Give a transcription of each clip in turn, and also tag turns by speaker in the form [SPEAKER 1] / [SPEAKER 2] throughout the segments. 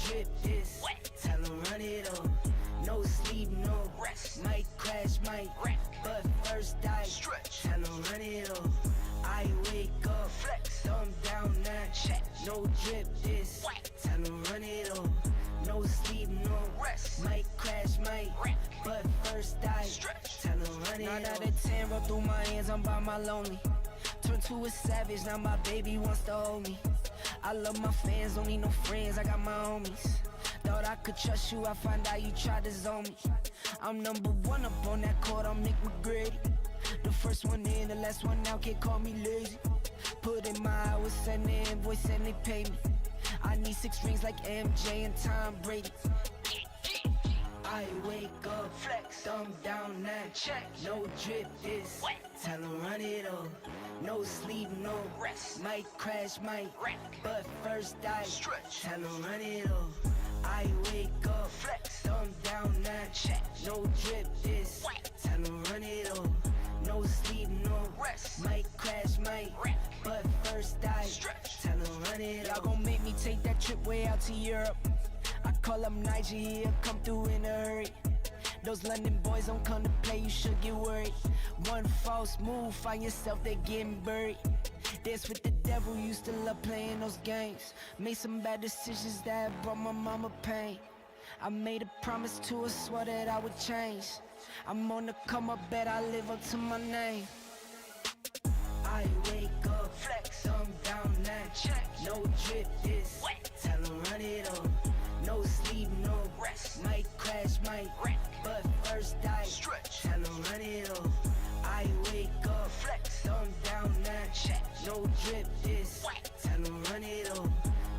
[SPEAKER 1] drip this, tell them run it up. No sleep, no rest, might crash, might wreck, but first I stretch, tell them run it up. I wake up, flex, thumb down, now check. No drip this, tell them run it up. No sleep, no rest, might crash, might wreck, but first I stretch, tell them run it up. 9 out of 10 roll through my hands, I'm by my lonely. Turned to a savage, now my baby wants to hold me. I love my fans, don't need no friends, I got my homies. Thought I could trust you, I find out you tried to zone me. I'm number one up on that court, I'm Nick McGrady. The first one in, the last one out, can't call me lazy. Put in my hours, send the invoice and they pay me. I need 6 rings like MJ and Tom Brady. I wake up, flex, thumb down, now check. No drip this, tell them run it up. No sleep, no rest, might crash, might wreck, but first I stretch, tell them run it up. I wake up, flex, thumb down, now check. No drip this, tell them run it up. No sleep, no rest, might crash, might wreck, but first I stretch, tell them run it up. Y'all gon' make me take that trip way out to Europe. I call up Nigeria, come through in a hurry. Those London boys don't come to play, you should get worried. One false move, find yourself, they getting buried. Dance with the devil, used to love playing those games. Made some bad decisions that brought my mama pain. I made a promise to her, swore that I would change. I'm on the come up, bet I live up to my name. I wake up, flex, thumb down, now check. No drip this, tell them run it up. No sleep, no rest, might crash, might wreck, but first I stretch, tell them run it up. I wake up, flex, thumb down, now check. No drip this, tell them run it up.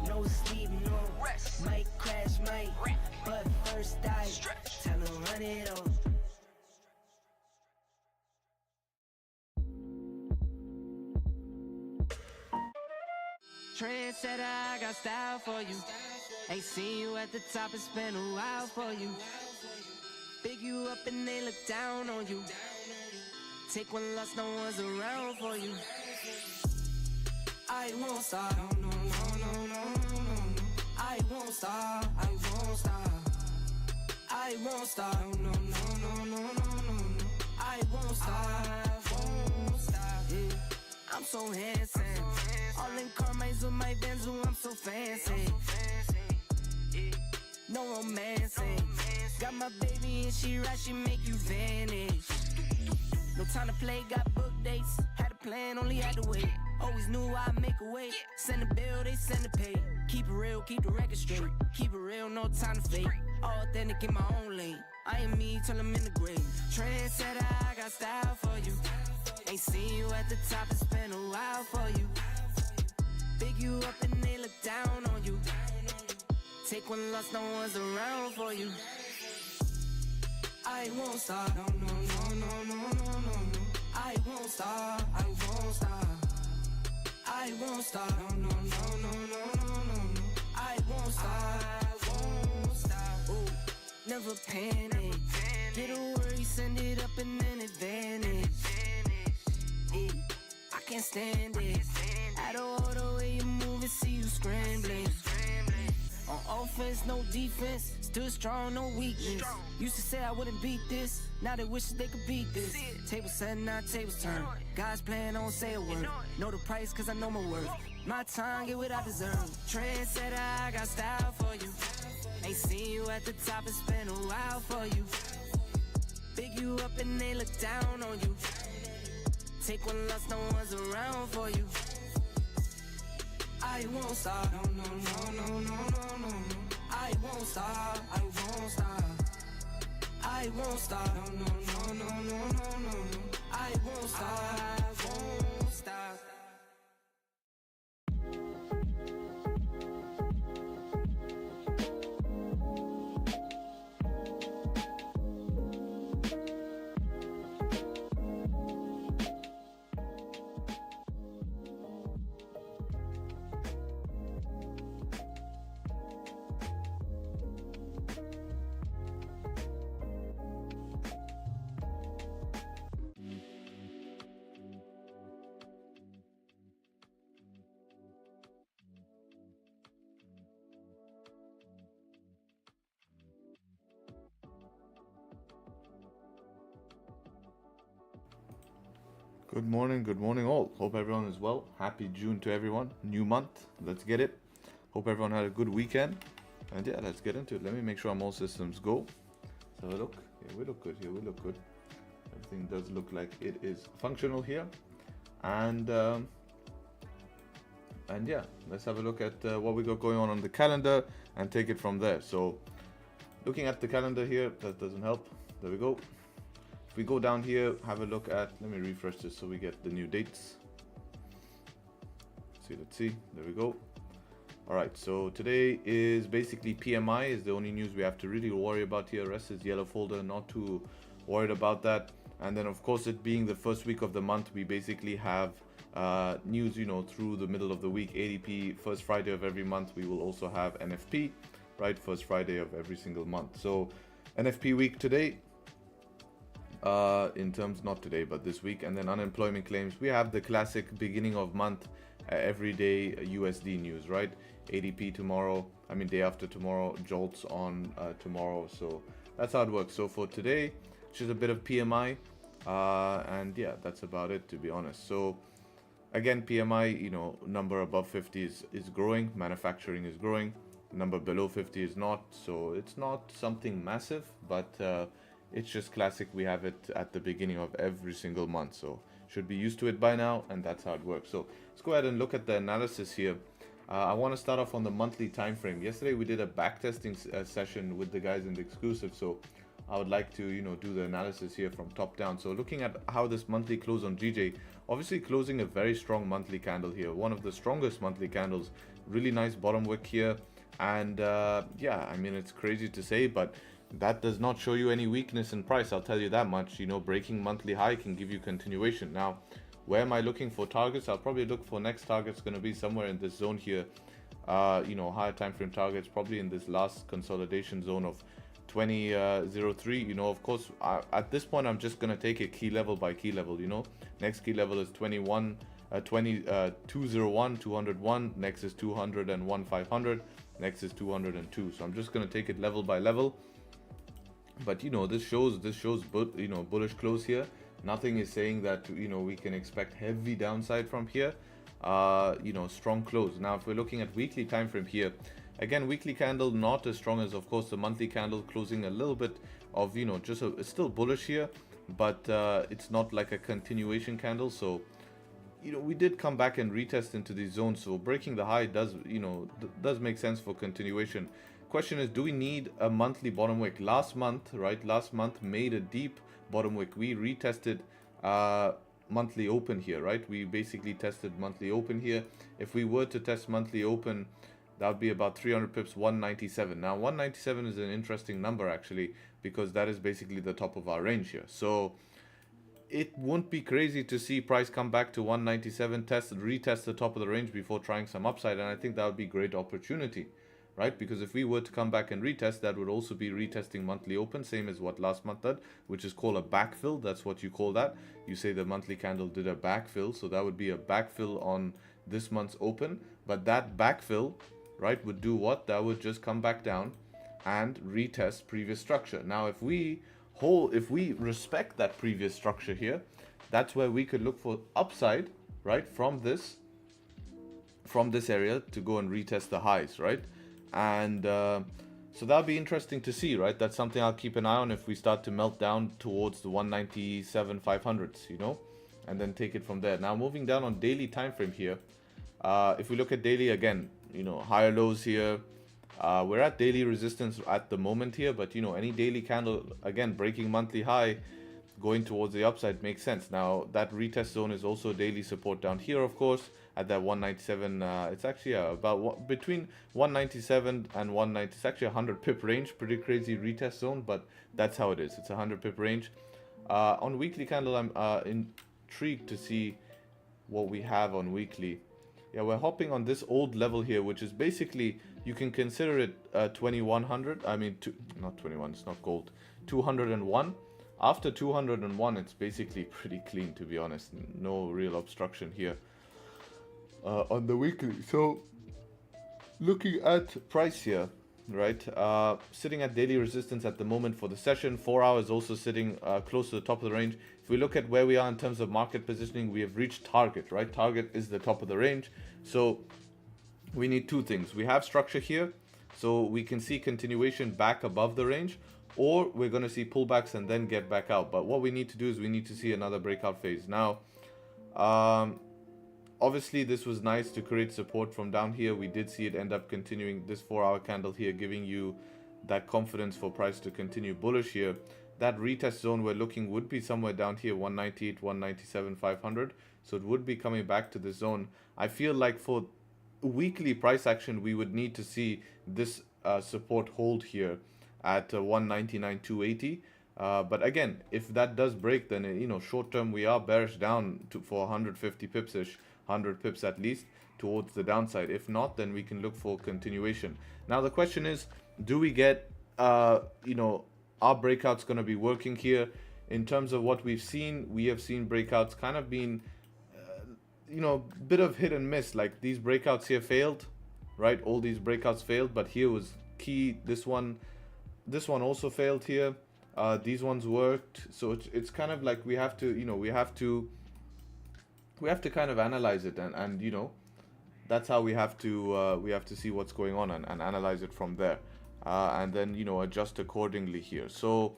[SPEAKER 1] No sleep, no rest, might crash, might wreck, but first I stretch, tell them run it up. Trendsetter, I got style for you. Ain't seen you at the top, it's been a while for you. Big you up and they look down on you. Take one loss, no one's around for you. I won't stop, no, no, no, no, no, no. I won't stop, I won't stop. I won't stop, no, no, no, no, no, no. I won't stop, yeah. I'm so handsome. All in Carmine's with my Benz, I'm so fancy. No romancing. Got my baby and she right, she make you vanish. No time to play, got book dates. Had a plan, only had to wait. Always knew I'd make a way. Send a bill, they send a pay. Keep it real, keep the record straight. Keep it real, no time to fake. All authentic in my own lane. I am me till I'm in the grave. Trendsetter, I got style for you. Ain't seen you at the top, it's been a while for you. Big you up and they look down on you. Take one loss, no one's around for you. I won't stop, no, no, no, no, no, no, no. I won't stop, I won't stop. I won't stop, no, no, no, no, no, no, no. I won't stop, I won't stop. Ooh, never panic. Get a worry, send it up and then it vanish. Yeah, I can't stand it. Out of all the way you move and see you scrambling. On offense, no defense, still strong, no weakness. Used to say I wouldn't beat this, now they wish they could beat this. Tables set, now tables turn. God's plan, don't say a word. Know the price, cause I know my worth. My time, get what I deserve. Trendsetter, I got style for you. Ain't seen you at the top, it's been a while for you. Big you up and they look down on you. Take one loss, no one's around for you. I won't stop, no, no, no, no, no, no, no. I won't stop, I won't stop. I won't stop, no, no, no, no, no, no, no. I won't stop, I won't stop.
[SPEAKER 2] Good morning all. Hope everyone is well. Happy June to everyone. New month. Let's get it. Hope everyone had a good weekend. And yeah, let's get into it. Let me make sure all systems go. Let's have a look. Yeah, we look good here. We look good. Everything does look like it is functional here. And yeah, let's have a look at what we got going on the calendar and take it from there. So looking at the calendar here, that doesn't help. There we go. If we go down here, have a look at, let me refresh this so we get the new dates. Let's see, there we go. All right, so today is basically PMI is the only news we have to really worry about here. Rest is yellow folder, not too worried about that. And then of course, it being the first week of the month, we basically have news, through the middle of the week. ADP, first Friday of every month. We will also have NFP, right? First Friday of every single month. So NFP week today, in terms, not today, but this week. And then unemployment claims. We have the classic beginning of month, everyday USD news, right? ADP tomorrow, day after tomorrow, jolts on tomorrow. So that's how it works. So for today, just a bit of PMI, and yeah, that's about it, to be honest. So again, PMI, number above 50 is growing, manufacturing is growing, number below 50 is not. So it's not something massive, but it's just classic. We have it at the beginning of every single month, so should be used to it by now, and that's how it works. So let's go ahead and look at the analysis here. I want to start off on the monthly time frame. Yesterday we did a backtesting session with the guys in the exclusive, so I would like to do the analysis here from top down. So looking at how this monthly close on GJ, obviously closing a very strong monthly candle here, one of the strongest monthly candles, really nice bottom wick here. And yeah, it's crazy to say, but that does not show you any weakness in price, I'll tell you that much. Breaking monthly high can give you continuation. Now, where am I looking for targets? I'll probably look for next target's going to be somewhere in this zone here. Higher time frame targets, probably in this last consolidation zone of 2003. Of course, at this point, I'm just going to take it key level by key level. Next key level is 201, 201. Next is 201, 500. Next is 202. So I'm just going to take it level by level. But this shows bullish close here. Nothing is saying that we can expect heavy downside from here. Strong close. Now if we're looking at weekly time frame here, again, weekly candle not as strong as of course the monthly candle, closing a little bit of it's still bullish here, but it's not like a continuation candle. So we did come back and retest into these zones, so breaking the high does make sense for continuation. Question is, do we need a monthly bottom wick? Last month made a deep bottom wick. We retested monthly open here, right? We basically tested monthly open here. If we were to test monthly open, that would be about 300 pips, 197. Now 197 is an interesting number actually, because that is basically the top of our range here. So it won't be crazy to see price come back to 197, retest the top of the range before trying some upside, and I think that would be great opportunity, right? Because if we were to come back and retest, that would also be retesting monthly open, same as what last month did, which is called a backfill. That's what you call that. You say the monthly candle did a backfill, so that would be a backfill on this month's open. But that backfill, right, would do what? That would just come back down and retest previous structure. Now if we respect that previous structure here, that's where we could look for upside, right, from this area to go and retest the highs, right? And so that'll be interesting to see, right? That's something I'll keep an eye on if we start to melt down towards the 197 500s, and then take it from there. Now moving down on daily time frame here, if we look at daily again, higher lows here. We're at daily resistance at the moment here, but any daily candle again breaking monthly high, going towards the upside makes sense. Now that retest zone is also daily support down here, of course, at that 197. It's actually about between 197 and 190. It's actually a 100 pip range, pretty crazy retest zone, but that's how it is. It's a 100 pip range. On weekly candle, I'm intrigued to see what we have on weekly. Yeah, we're hopping on this old level here, which is basically, you can consider it 2100. Not 21, it's not gold. 201. After 201, it's basically pretty clean, to be honest. No real obstruction here on the weekly. So looking at price here, right, sitting at daily resistance at the moment for the session. 4 hours also sitting close to the top of the range. If we look at where we are in terms of market positioning, we have reached target, right? Target is the top of the range. So we need two things. We have structure here, so we can see continuation back above the range, or we're going to see pullbacks and then get back out. But what we need to do is we need to see another breakout phase. Now, obviously this was nice to create support from down here. We did see it end up continuing this 4-hour candle here, giving you that confidence for price to continue bullish here. That retest zone we're looking would be somewhere down here, 198, 197, 500. So it would be coming back to this zone. I feel like for weekly price action, we would need to see this support hold here at 199, 280. But again, if that does break, then short term we are bearish down for 150 pips ish, 100 pips at least towards the downside. If not, then we can look for continuation. Now the question is, do we get our breakouts going to be working here? In terms of what we've seen, we have seen breakouts kind of being bit of hit and miss. Like these breakouts here failed, right? All these breakouts failed, but here was key. This one also failed here. These ones worked. So it's kind of like we have to kind of analyze it, and that's how we have to see what's going on and analyze it from there, and then adjust accordingly here. So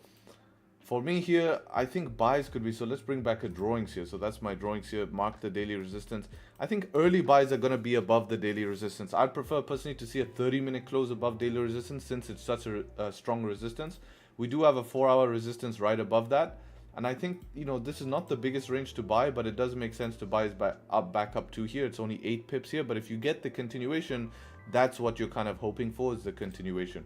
[SPEAKER 2] for me here, I think buys could be, so let's bring back a drawings here. So that's my drawings here, mark the daily resistance. I think early buys are going to be above the daily resistance. I'd prefer personally to see a 30-minute close above daily resistance, since it's such a strong resistance. We do have a 4-hour resistance right above that. And I think, this is not the biggest range to buy, but it does make sense to buy back up to here. It's only 8 pips here, but if you get the continuation, that's what you're kind of hoping for, is the continuation.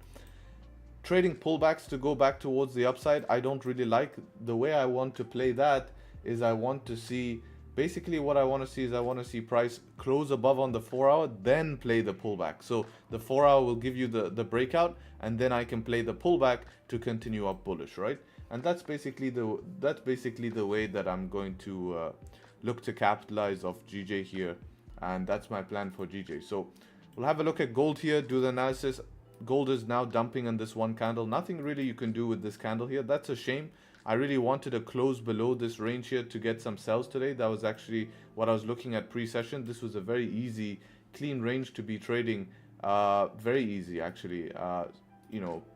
[SPEAKER 2] Trading pullbacks to go back towards the upside, I don't really like. The way I want to play that is I want to see, basically what I want to see is I want to see price close above on the 4-hour, then play the pullback. So the 4-hour will give you the breakout, and then I can play the pullback to continue up bullish, right? And that's basically the way that I'm going to look to capitalize off GJ here, and that's my plan for GJ. So we'll have a look at gold here, do the analysis. Gold is now dumping on this one candle. Nothing really you can do with this candle here. That's a shame. I really wanted to close below this range here to get some sells today. That was actually what I was looking at pre-session. This was a very easy, clean range to be trading. Very easy, actually.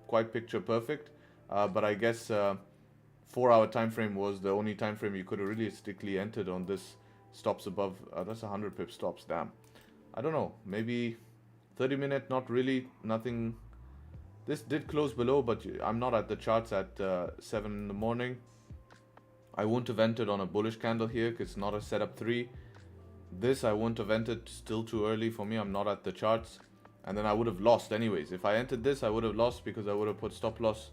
[SPEAKER 2] Quite picture perfect. But I guess 4-hour time frame was the only time frame you could have realistically entered on this stops above. That's 100 pip stops. Damn. I don't know. Maybe 30-minute, not really, nothing. This did close below, but I'm not at the charts at 7 in the morning. I wouldn't have entered on a bullish candle here because it's not a setup 3. This I wouldn't have entered, still too early for me. I'm not at the charts, and then I would have lost anyways. If I entered this, I would have lost because I would have put stop loss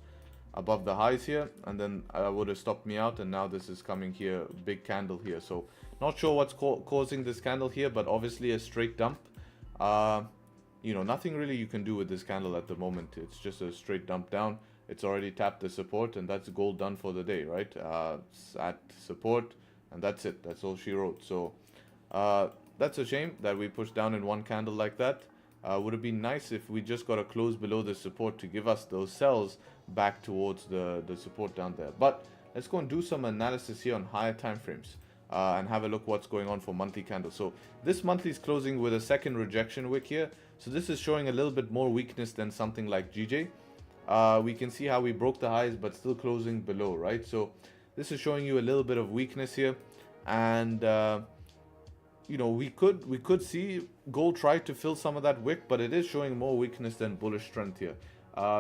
[SPEAKER 2] above the highs here, and then I would have stopped me out. And now this is coming here, big candle here. So not sure what's causing this candle here, but obviously a straight dump. Nothing really you can do with this candle at the moment. It's just a straight dump down. It's already tapped the support, and that's gold done for the day, right? It's at support, and that's it. That's all she wrote. So that's a shame that we pushed down in one candle like that. Would have been nice if we just got a close below the support to give us those sells back towards the support down there. But let's go and do some analysis here on higher time frames. And have a look what's going on for monthly candles. So this monthly is closing with a second rejection wick here. So this is showing a little bit more weakness than something like GJ. We can see how we broke the highs but still closing below, right? So this is showing you a little bit of weakness here, and we could see gold try to fill some of that wick, but it is showing more weakness than bullish strength here.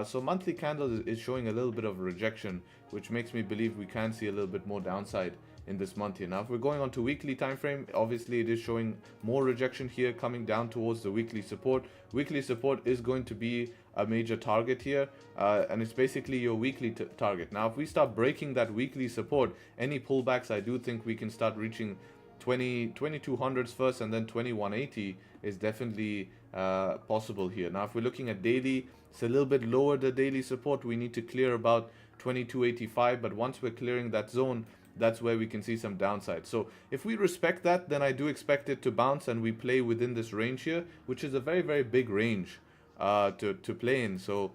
[SPEAKER 2] So monthly candle is showing a little bit of rejection, which makes me believe we can see a little bit more downside in this month here. Now if we're going on to weekly time frame, obviously it is showing more rejection here, coming down towards the weekly support. Weekly support is going to be a major target here, and it's basically your weekly target. Now if we start breaking that weekly support, any pullbacks, I do think we can start reaching 2200s first, and then 2180 is definitely possible here. Now if we're looking at daily, it's a little bit lower, the daily support. We need to clear about 2285, but once we're clearing that zone, that's where we can see some downside. So if we respect that, then I do expect it to bounce, and we play within this range here, which is a very, very big range to play in. So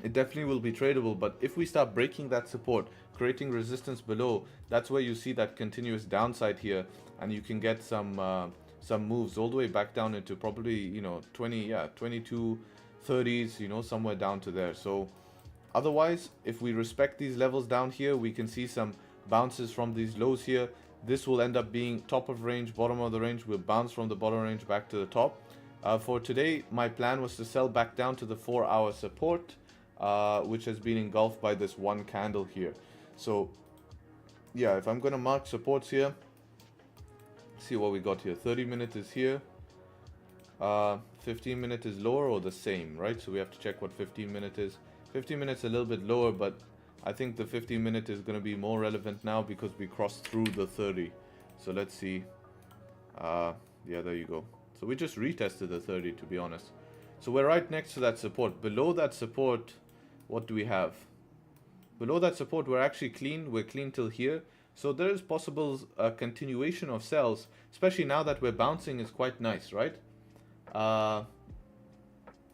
[SPEAKER 2] it definitely will be tradable. But if we start breaking that support, creating resistance below. That's where you see that continuous downside here, and you can get some moves all the way back down into probably, you know, 2230s, you know, somewhere down to there. So otherwise, if we respect these levels down here, we can see some bounces from these lows here. This will end up being top of range, bottom of the range. We'll bounce from the bottom range back to the top. For today, my plan was to sell back down to the 4-hour support, which has been engulfed by this one candle here. So yeah, if I'm going to mark supports here, see what we got here. 30-minute is here. 15-minute is lower or the same, right? So we have to check what 15-minute is. 15 minutes a little bit lower, but I think the 15-minute is going to be more relevant now because we crossed through the 30. So let's see. Yeah, there you go. So we just retested the 30, to be honest. So we're right next to that support. Below that support, what do we have? Below that support, we're actually clean. We're clean till here. So there is possible continuation of sells, especially now that we're bouncing is quite nice, right?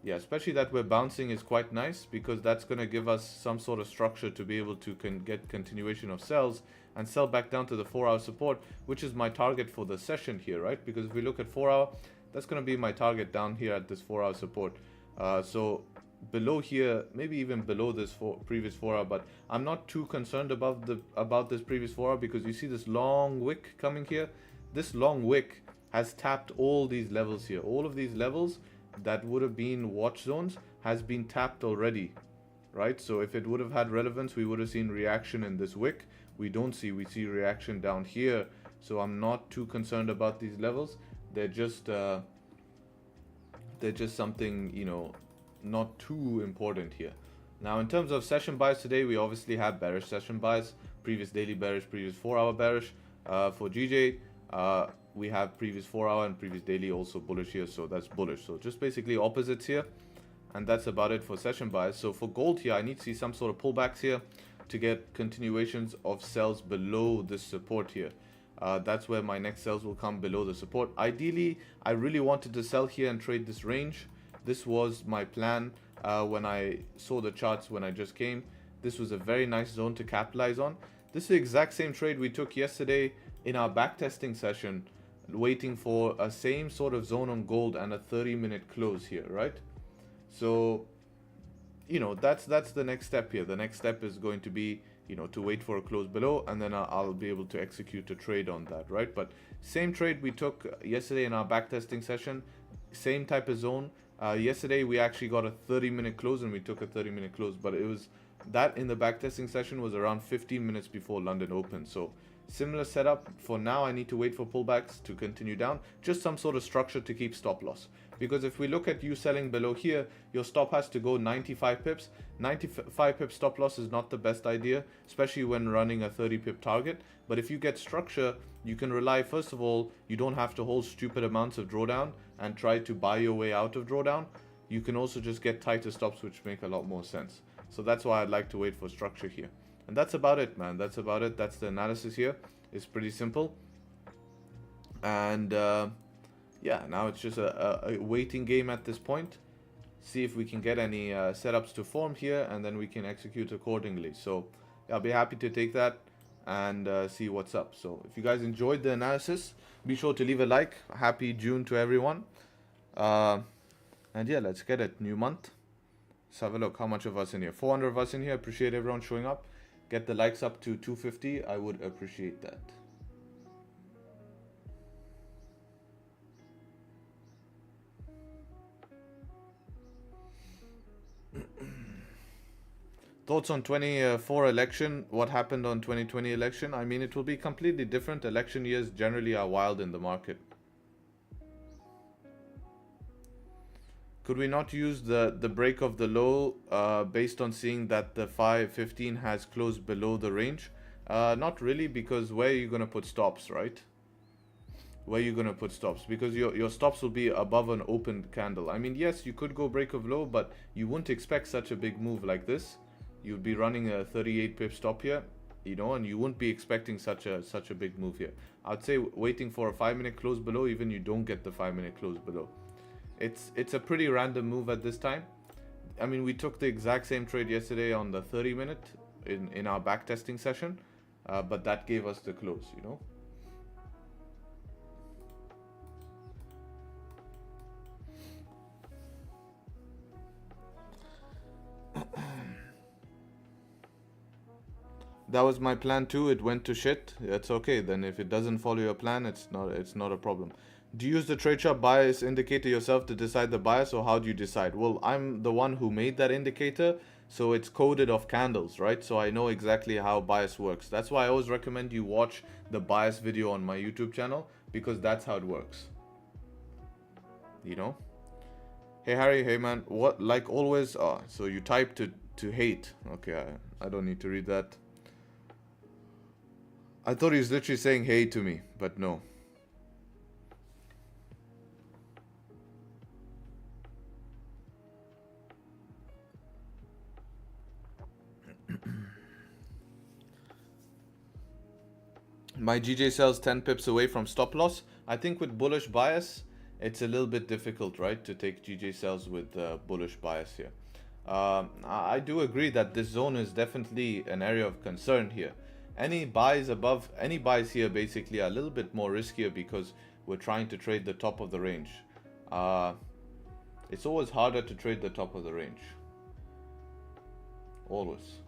[SPEAKER 2] Yeah, especially that we're bouncing is quite nice because that's going to give us some sort of structure to be able to get continuation of sells and sell back down to the 4-hour support, which is my target for the session here, right? Because if we look at 4-hour, that's going to be my target down here at this 4-hour support. So below here, maybe even below this previous 4-hour, but I'm not too concerned about this previous 4-hour because you see this long wick coming here. This long wick has tapped all these levels here. All of these levels that would have been watch zones has been tapped already, right? So if it would have had relevance, we would have seen reaction in this wick. We don't see, we see reaction down here. So I'm not too concerned about these levels. They're just something, you know, not too important here. Now in terms of session buys today, we obviously have bearish session buys, previous daily bearish, previous 4-hour bearish. For GJ, we have previous 4-hour and previous daily also bullish here, so that's bullish. So just basically opposites here, and that's about it for session buys. So for gold here, I need to see some sort of pullbacks here to get continuations of sells below this support here. That's where my next sells will come, below the support. Ideally, I really wanted to sell here and trade this range. This was my plan when I saw the charts when I just came. This was a very nice zone to capitalize on. This is the exact same trade we took yesterday in our backtesting session, waiting for a same sort of zone on gold and a 30-minute close here, right? So, you know, that's the next step here. The next step is going to be, you know, to wait for a close below, and then I'll be able to execute a trade on that, right? But same trade we took yesterday in our backtesting session, same type of zone. Yesterday we actually got a 30-minute close and we took a 30-minute close, but it was that in the backtesting session was around 15 minutes before London opened. So similar setup. For now, I need to wait for pullbacks to continue down. Just some sort of structure to keep stop loss. Because if we look at you selling below here, your stop has to go 95 pips. 95 pip stop loss is not the best idea, especially when running a 30 pip target. But if you get structure, you can rely, first of all, you don't have to hold stupid amounts of drawdown and try to buy your way out of drawdown. You can also just get tighter stops, which make a lot more sense. So that's why I'd like to wait for structure here. And that's about it, man. That's about it. That's the analysis here. It's pretty simple. And yeah, now it's just a waiting game at this point. See if we can get any setups to form here, and then we can execute accordingly. So I'll be happy to take that and see what's up. So if you guys enjoyed the analysis, be sure to leave a like. Happy June to everyone. And yeah, let's get it. New month. Let's have a look. How much of us in here? 400 of us in here. Appreciate everyone showing up. Get the likes up to 250. I would appreciate that. Thoughts on 24 election? What happened on 2020 election? I mean, it will be completely different. Election years generally are wild in the market. Could we not use the break of the low based on seeing that the 515 has closed below the range? Not really, because where are you going to put stops, right? Where are you going to put stops? Because your stops will be above an open candle. I mean, yes, you could go break of low, but you wouldn't expect such a big move like this. You'd be running a 38 pip stop here, you know, and you wouldn't be expecting such a big move here. I'd say waiting for a 5-minute close below, even you don't get the 5-minute close below. It's a pretty random move at this time. I mean, we took the exact same trade yesterday on the 30-minute, in our backtesting session, but that gave us the close, you know. That was my plan too. It went to shit. That's okay. Then if it doesn't follow your plan, it's not a problem. Do you use the Tradesharpe bias indicator yourself to decide the bias, or how do you decide? Well, I'm the one who made that indicator, so it's coded of candles, right? So I know exactly how bias works. That's why I always recommend you watch the bias video on my YouTube channel, because that's how it works. You know? Hey Harry, hey man, what, like always? Oh, so you type to hate. Okay, I don't need to read that. I thought he was literally saying hey to me, but no. My GJ sells 10 pips away from stop loss. I think with bullish bias, it's a little bit difficult, right, to take GJ sells with bullish bias here. I do agree that this zone is definitely an area of concern here. Any buys here basically are a little bit more riskier because we're trying to trade the top of the range. It's always harder to trade the top of the range. Always.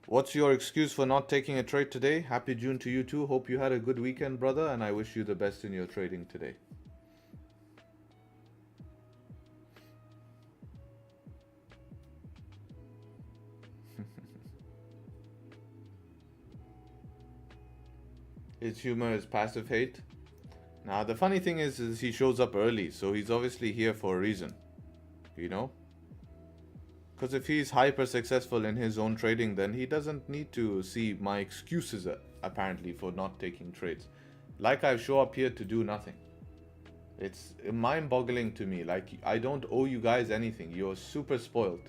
[SPEAKER 2] What's your excuse for not taking a trade today? Happy June to you too. Hope you had a good weekend, brother, and I wish you the best in your trading today. His humor is passive hate. Now, the funny thing is he shows up early, so he's obviously here for a reason, you know? Because if he's hyper successful in his own trading, then he doesn't need to see my excuses, apparently, for not taking trades. Like I show up here to do nothing. It's mind-boggling to me. Like, I don't owe you guys anything. You're super spoiled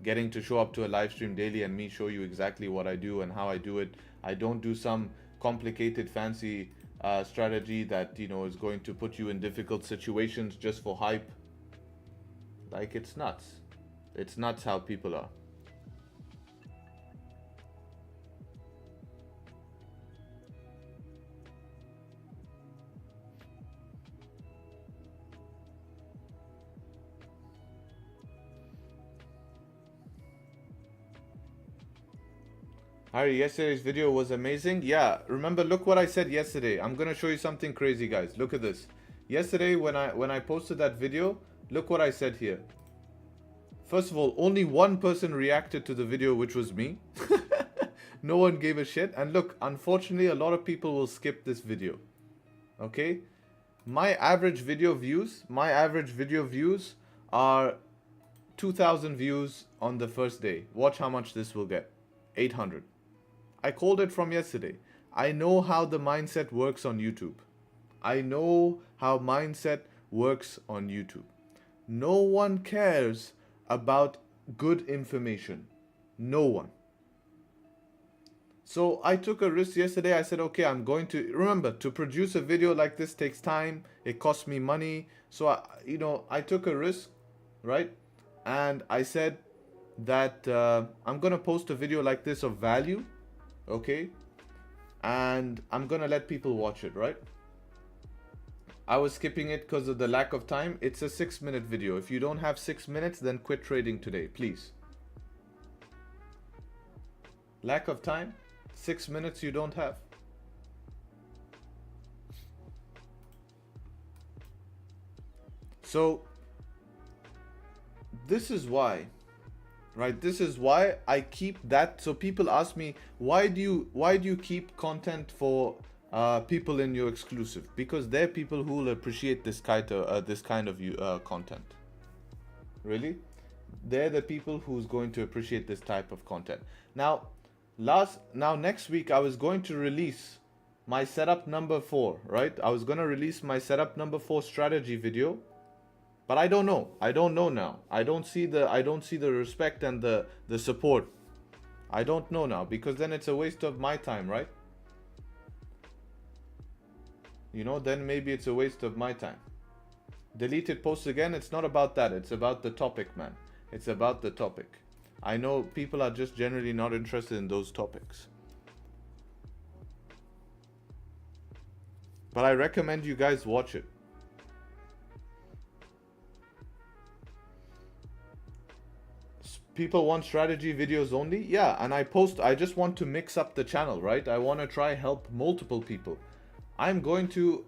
[SPEAKER 2] getting to show up to a live stream daily and me show you exactly what I do and how I do it. I don't do some complicated, fancy strategy that, you know, is going to put you in difficult situations just for hype. Like, it's nuts. It's nuts how people are. Harry, yesterday's video was amazing. Yeah, remember, look what I said yesterday. I'm gonna show you something crazy, guys. Look at this. Yesterday when I posted that video, look what I said here. First of all, only one person reacted to the video, which was me. No one gave a shit. And look, unfortunately, a lot of people will skip this video. Okay? My average video views are 2,000 views on the first day. Watch how much this will get. 800. I called it from yesterday. I know how the mindset works on YouTube. I know how mindset works on YouTube. No one cares about good information. No one. So I took a risk yesterday. I said, okay, I'm going to, remember, to produce a video like this takes time. It costs me money. So, I took a risk, right? And I said that I'm going to post a video like this of value, okay? And I'm going to let people watch it, right? I was skipping it because of the lack of time. It's a 6-minute video. If you don't have 6 minutes, then quit trading today, please. Lack of time, 6 minutes you don't have. So, this is why, right? This is why I keep that. So people ask me, why do you keep content for people in your exclusive? Because they're people who will appreciate this kind of content. Really, they're the people who's going to appreciate this type of content. Now next week I was going to release my setup number 4, right? I was going to release my setup number 4 strategy video, But I don't know. I don't know now. I don't see the respect and the support. I don't know now, because then it's a waste of my time, right? You know, then maybe it's a waste of my time. Deleted posts again, it's not about that. It's about the topic, man. It's about the topic. I know people are just generally not interested in those topics. But I recommend you guys watch it. People want strategy videos only? Yeah, and I just want to mix up the channel, right? I want to try help multiple people. I'm going to,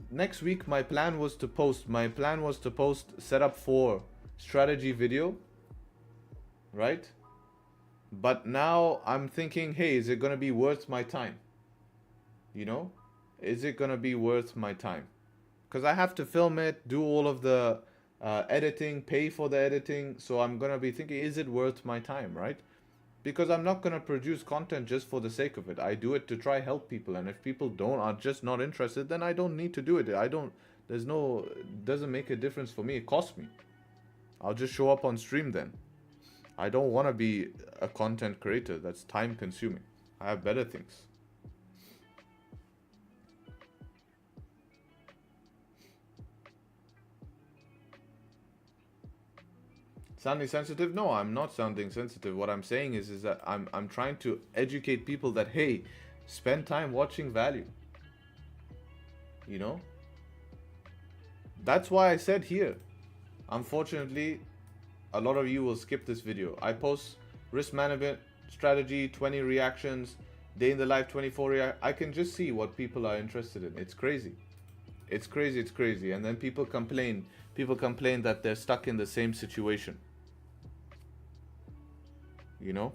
[SPEAKER 2] next week my plan was to post setup for strategy video, right? But now I'm thinking, hey, is it going to be worth my time? You know, is it going to be worth my time? Because I have to film it, do all of the editing, pay for the editing. So I'm going to be thinking, is it worth my time, right? Because I'm not going to produce content just for the sake of it. I do it to try help people. And if people are just not interested, then I don't need to do it. It doesn't make a difference for me. It costs me. I'll just show up on stream then. I don't want to be a content creator. That's time consuming. I have better things. Sounding sensitive? No, I'm not sounding sensitive. What I'm saying is that I'm trying to educate people that, hey, spend time watching value. You know? That's why I said here. Unfortunately, a lot of you will skip this video. I post risk management strategy, 20 reactions, day in the life, 24 I can just see what people are interested in. It's crazy. It's crazy, it's crazy. And then people complain that they're stuck in the same situation. You know?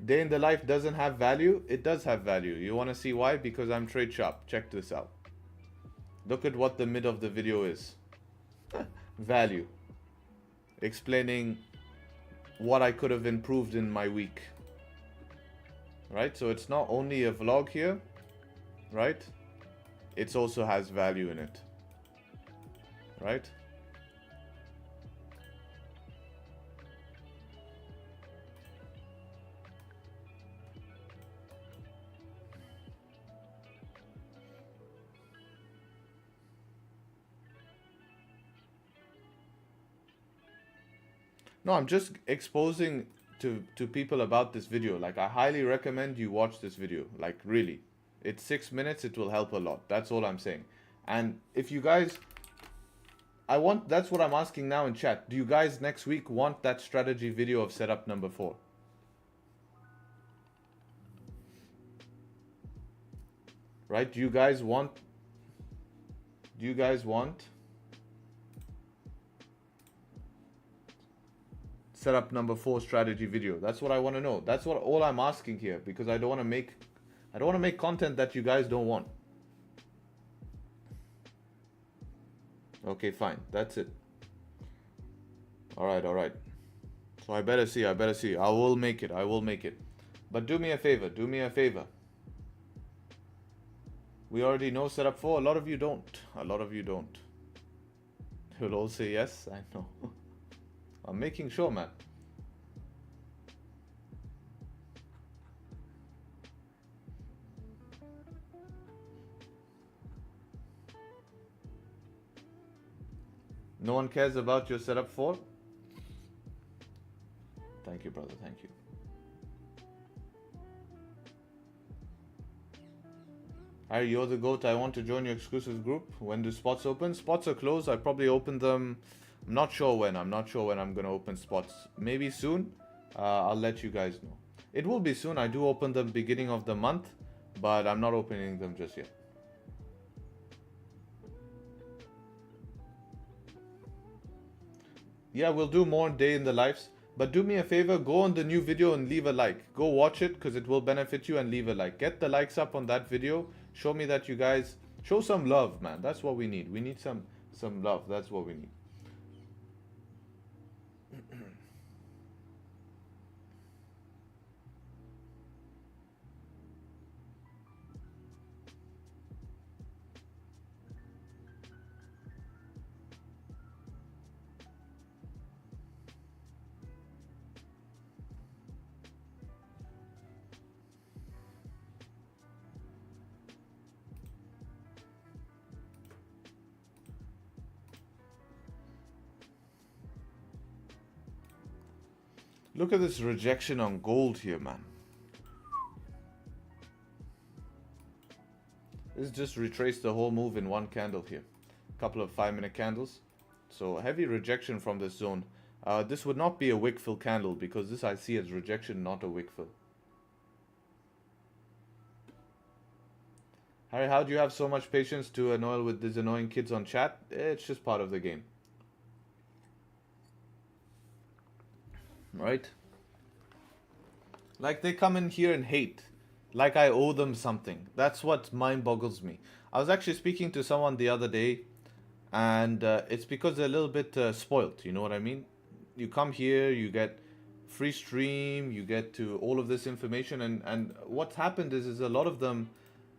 [SPEAKER 2] Day in the life doesn't have value. It does have value. You want to see why? Because I'm Tradesharpe. Check this out. Look at what the mid of the video is. Value. Explaining what I could have improved in my week. Right? So it's not only a vlog here. Right? It also has value in it. Right? No, I'm just exposing to people about this video. Like, I highly recommend you watch this video. Like, really. It's 6 minutes. It will help a lot. That's all I'm saying. And if you guys... that's what I'm asking now in chat. Do you guys next week want that strategy video of setup number 4? Right? Do you guys want setup number 4 strategy video? That's what I want to know. That's all I'm asking here, because I don't want to make content that you guys don't want. Okay, fine. That's it. All right. So I better see. I will make it. But do me a favor. We already know setup 4. A lot of you don't. You'll all say yes. I know. I'm making sure, man. No one cares about your setup 4? Thank you, brother. Thank you. Harry, you're the GOAT. I want to join your exclusive group. When do spots open? Spots are closed. I probably open them. I'm not sure when I'm going to open spots. Maybe soon. I'll let you guys know. It will be soon. I do open them beginning of the month, but I'm not opening them just yet. Yeah, we'll do more day in the lives. But do me a favor, go on the new video and leave a like. Go watch it because it will benefit you, and leave a like. Get the likes up on that video. Show me that you guys show some love, man. That's what we need. We need some love. That's what we need. Look at this rejection on gold here, man. This just retraced the whole move in one candle here. A couple of 5-minute candles. So heavy rejection from this zone. This would not be a wick fill candle because this I see as rejection, not a wick fill. Harry, how do you have so much patience to annoy with these annoying kids on chat? It's just part of the game. Right? Like they come in here and hate. Like I owe them something. That's what mind boggles me. I was actually speaking to someone the other day, and it's because they're a little bit spoiled. You know what I mean? You come here, you get free stream, you get to all of this information, and what's happened is a lot of them,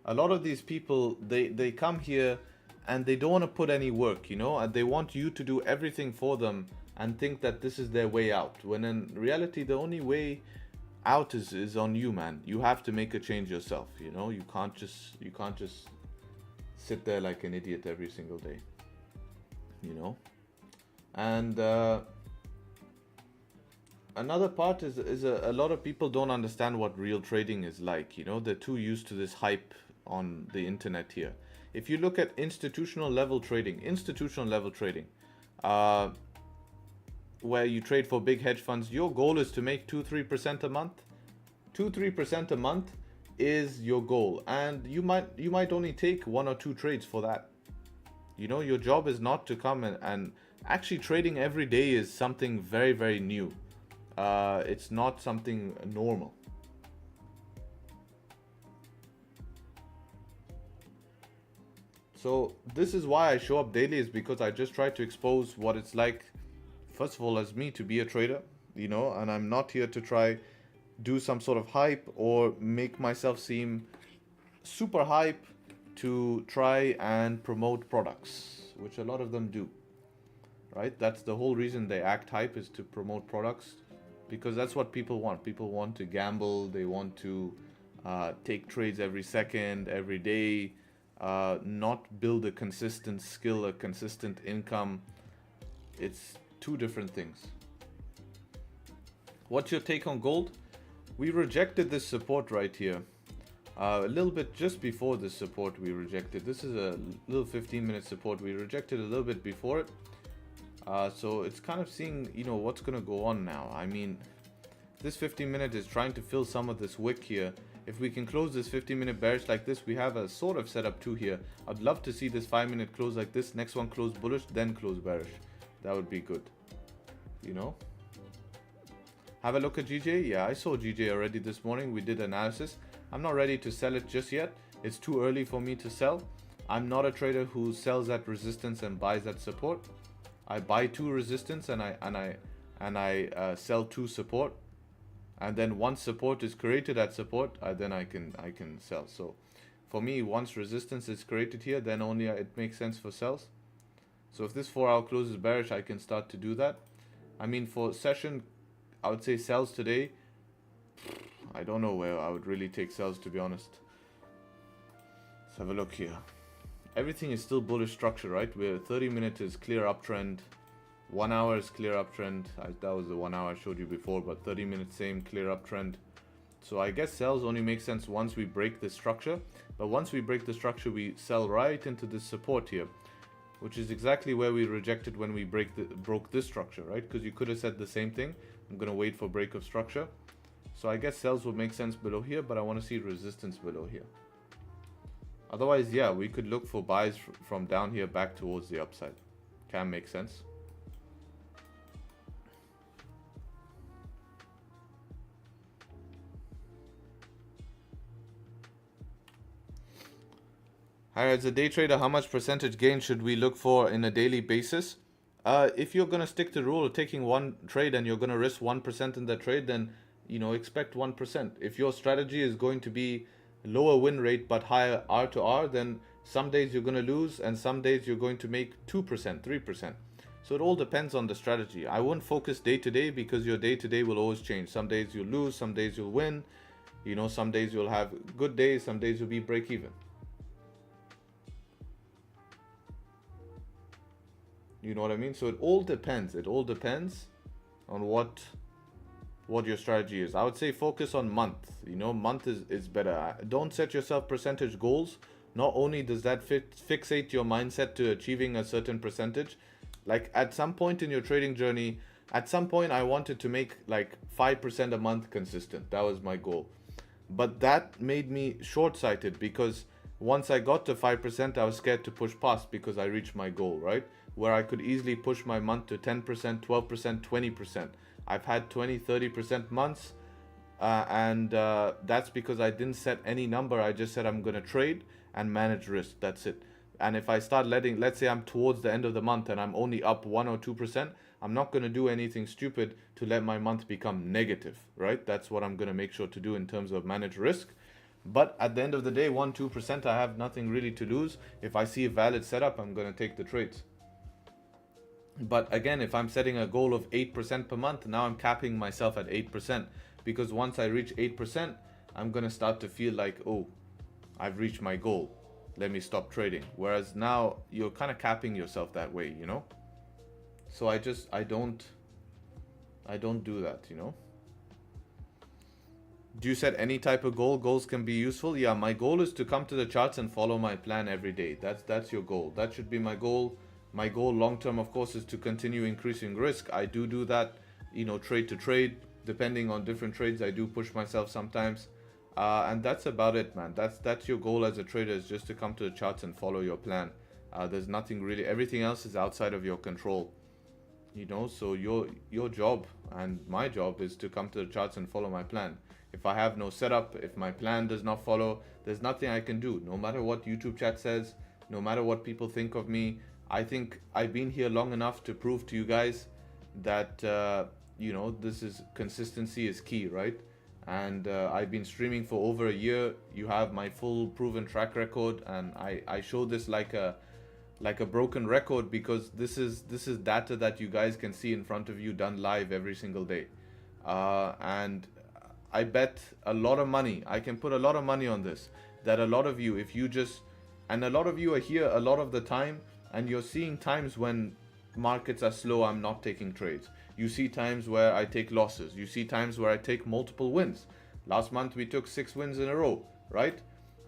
[SPEAKER 2] a lot of these people, they come here and they don't want to put any work, you know, and they want you to do everything for them and think that this is their way out, when in reality the only way out is on you, man. You have to make a change yourself, you know. You can't just sit there like an idiot every single day, you know. And another part is a lot of people don't understand what real trading is like, you know. They're too used to this hype on the internet here. If you look at institutional level trading, where you trade for big hedge funds, your goal is to make 2-3% a month. 2-3% a month is your goal, and you might only take 1 or 2 trades for that. You know, your job is not to come and actually trading every day is something very, very new. It's not something normal. So this is why I show up daily, is because I just try to expose what it's like, first of all, as me to be a trader, you know, and I'm not here to try do some sort of hype or make myself seem super hype to try and promote products, which a lot of them do, right? That's the whole reason they act hype, is to promote products, because that's what people want. People want to gamble, they want to take trades every second, every day, not build a consistent skill, a consistent income. It's two different things. What's your take on gold? We rejected this support right here. A little bit just before this support we rejected. This is a little 15-minute support. We rejected a little bit before it. So it's kind of seeing, you know, what's going to go on now. I mean, this 15-minute is trying to fill some of this wick here. If we can close this 15-minute bearish like this, we have a sort of setup 2 here. I'd love to see this 5-minute close like this. Next one close bullish, then close bearish. That would be good, you know. Have a look at GJ. Yeah, I saw GJ already this morning. We did analysis. I'm not ready to sell it just yet. It's too early for me to sell. I'm not a trader who sells at resistance and buys at support. I buy to resistance and I sell to support, and then once support is created at support, then I can sell. So for me, once resistance is created here, then only it makes sense for sells. So if this 4-hour closes bearish, I can start to do that. I mean, for session, I would say sells today. I don't know where I would really take sells, to be honest. Let's have a look here. Everything is still bullish structure, right? Where 30-minute is clear uptrend, 1 hour is clear uptrend. That was the 1 hour I showed you before, but 30-minute same clear uptrend. So I guess sells only make sense once we break the structure. But once we break the structure, we sell right into this support here, which is exactly where we rejected when we broke this structure, right? Because you could have said the same thing. I'm going to wait for break of structure. So I guess sells would make sense below here, but I want to see resistance below here. Otherwise, yeah, we could look for buys from down here back towards the upside. Can make sense. Alright, as a day trader, how much percentage gain should we look for in a daily basis? If you're going to stick to the rule of taking one trade and you're going to risk 1% in that trade, then, you know, expect 1%. If your strategy is going to be lower win rate but higher R to R, then some days you're going to lose and some days you're going to make 2%, 3%. So it all depends on the strategy. I won't focus day to day, because your day to day will always change. Some days you'll lose, some days you'll win. You know, some days you'll have good days, some days you'll be break even. You know what I mean? So it all depends. It all depends on what what your strategy is. I would say focus on month. You know, month is better. Don't set yourself percentage goals. Not only does that fixate your mindset to achieving a certain percentage, like at some point in your trading journey, at some point I wanted to make like 5% a month consistent. That was my goal. But that made me short-sighted, because once I got to 5%, I was scared to push past because I reached my goal, right? Where I could easily push my month to 10%, 12%, 20%. I've had 20, 30% months, and that's because I didn't set any number. I just said I'm going to trade and manage risk. That's it. And if I start letting, let's say I'm towards the end of the month and I'm only up 1 or 2%, I'm not going to do anything stupid to let my month become negative, right? That's what I'm going to make sure to do in terms of manage risk. But at the end of the day, 1, 2%, I have nothing really to lose. If I see a valid setup, I'm going to take the trades. But again, if I'm setting a goal of 8% per month, now I'm capping myself at 8%, because once I reach 8%, I'm going to start to feel like, oh, I've reached my goal. Let me stop trading. Whereas now you're kind of capping yourself that way, you know? So I don't do that, you know? Do you set any type of goal? Goals can be useful. Yeah, my goal is to come to the charts and follow my plan every day. That's your goal. That should be my goal. My goal long term, of course, is to continue increasing risk. I do that, you know, trade to trade. Depending on different trades, I do push myself sometimes. And that's about it, man. That's your goal as a trader, is just to come to the charts and follow your plan. There's nothing really, everything else is outside of your control. You know, so your job and my job is to come to the charts and follow my plan. If I have no setup, if my plan does not follow, there's nothing I can do. No matter what YouTube chat says, no matter what people think of me, I think I've been here long enough to prove to you guys that, you know, this is consistency is key, right? And I've been streaming for over a year. You have my full proven track record, and I show this like a broken record, because this is data that you guys can see in front of you, done live every single day. And I bet a lot of money, I can put a lot of money on this, that a lot of you, if you just, and a lot of you are here a lot of the time, and you're seeing times when markets are slow, I'm not taking trades. You see times where I take losses. You see times where I take multiple wins. Last month we took 6 wins in a row, right?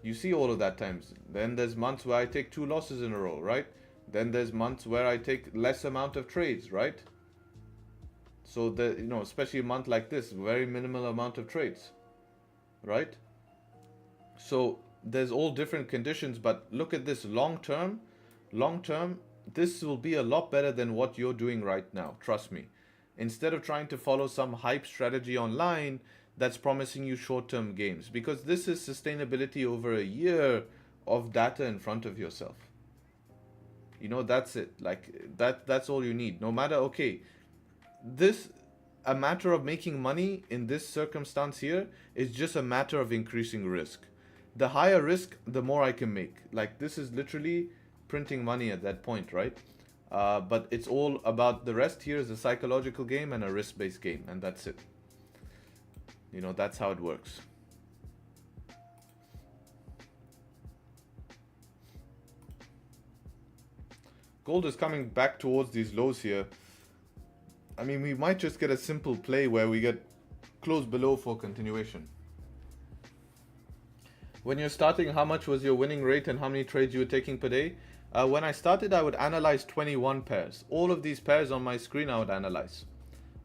[SPEAKER 2] You see all of that times. Then there's months where I take 2 losses in a row, right? Then there's months where I take less amount of trades, right? So the, you know, especially a month like this, very minimal amount of trades, right? So there's all different conditions, but look at this long term, this will be a lot better than what you're doing right now. Trust me. Instead of trying to follow some hype strategy online that's promising you short-term gains, because this is sustainability over a year of data in front of yourself. You know, that's it. Like that's all you need. No matter, okay, a matter of making money in this circumstance here is just a matter of increasing risk. The higher risk, the more I can make. Like, this is literally printing money at that point, right? But it's all about, the rest here is a psychological game and a risk-based game, and that's it. You know, that's how it works. Gold is coming back towards these lows here. I mean, we might just get a simple play where we get close below for continuation. When you're starting, how much was your winning rate and how many trades you were taking per day? When I started, I would analyze 21 pairs. All of these pairs on my screen, I would analyze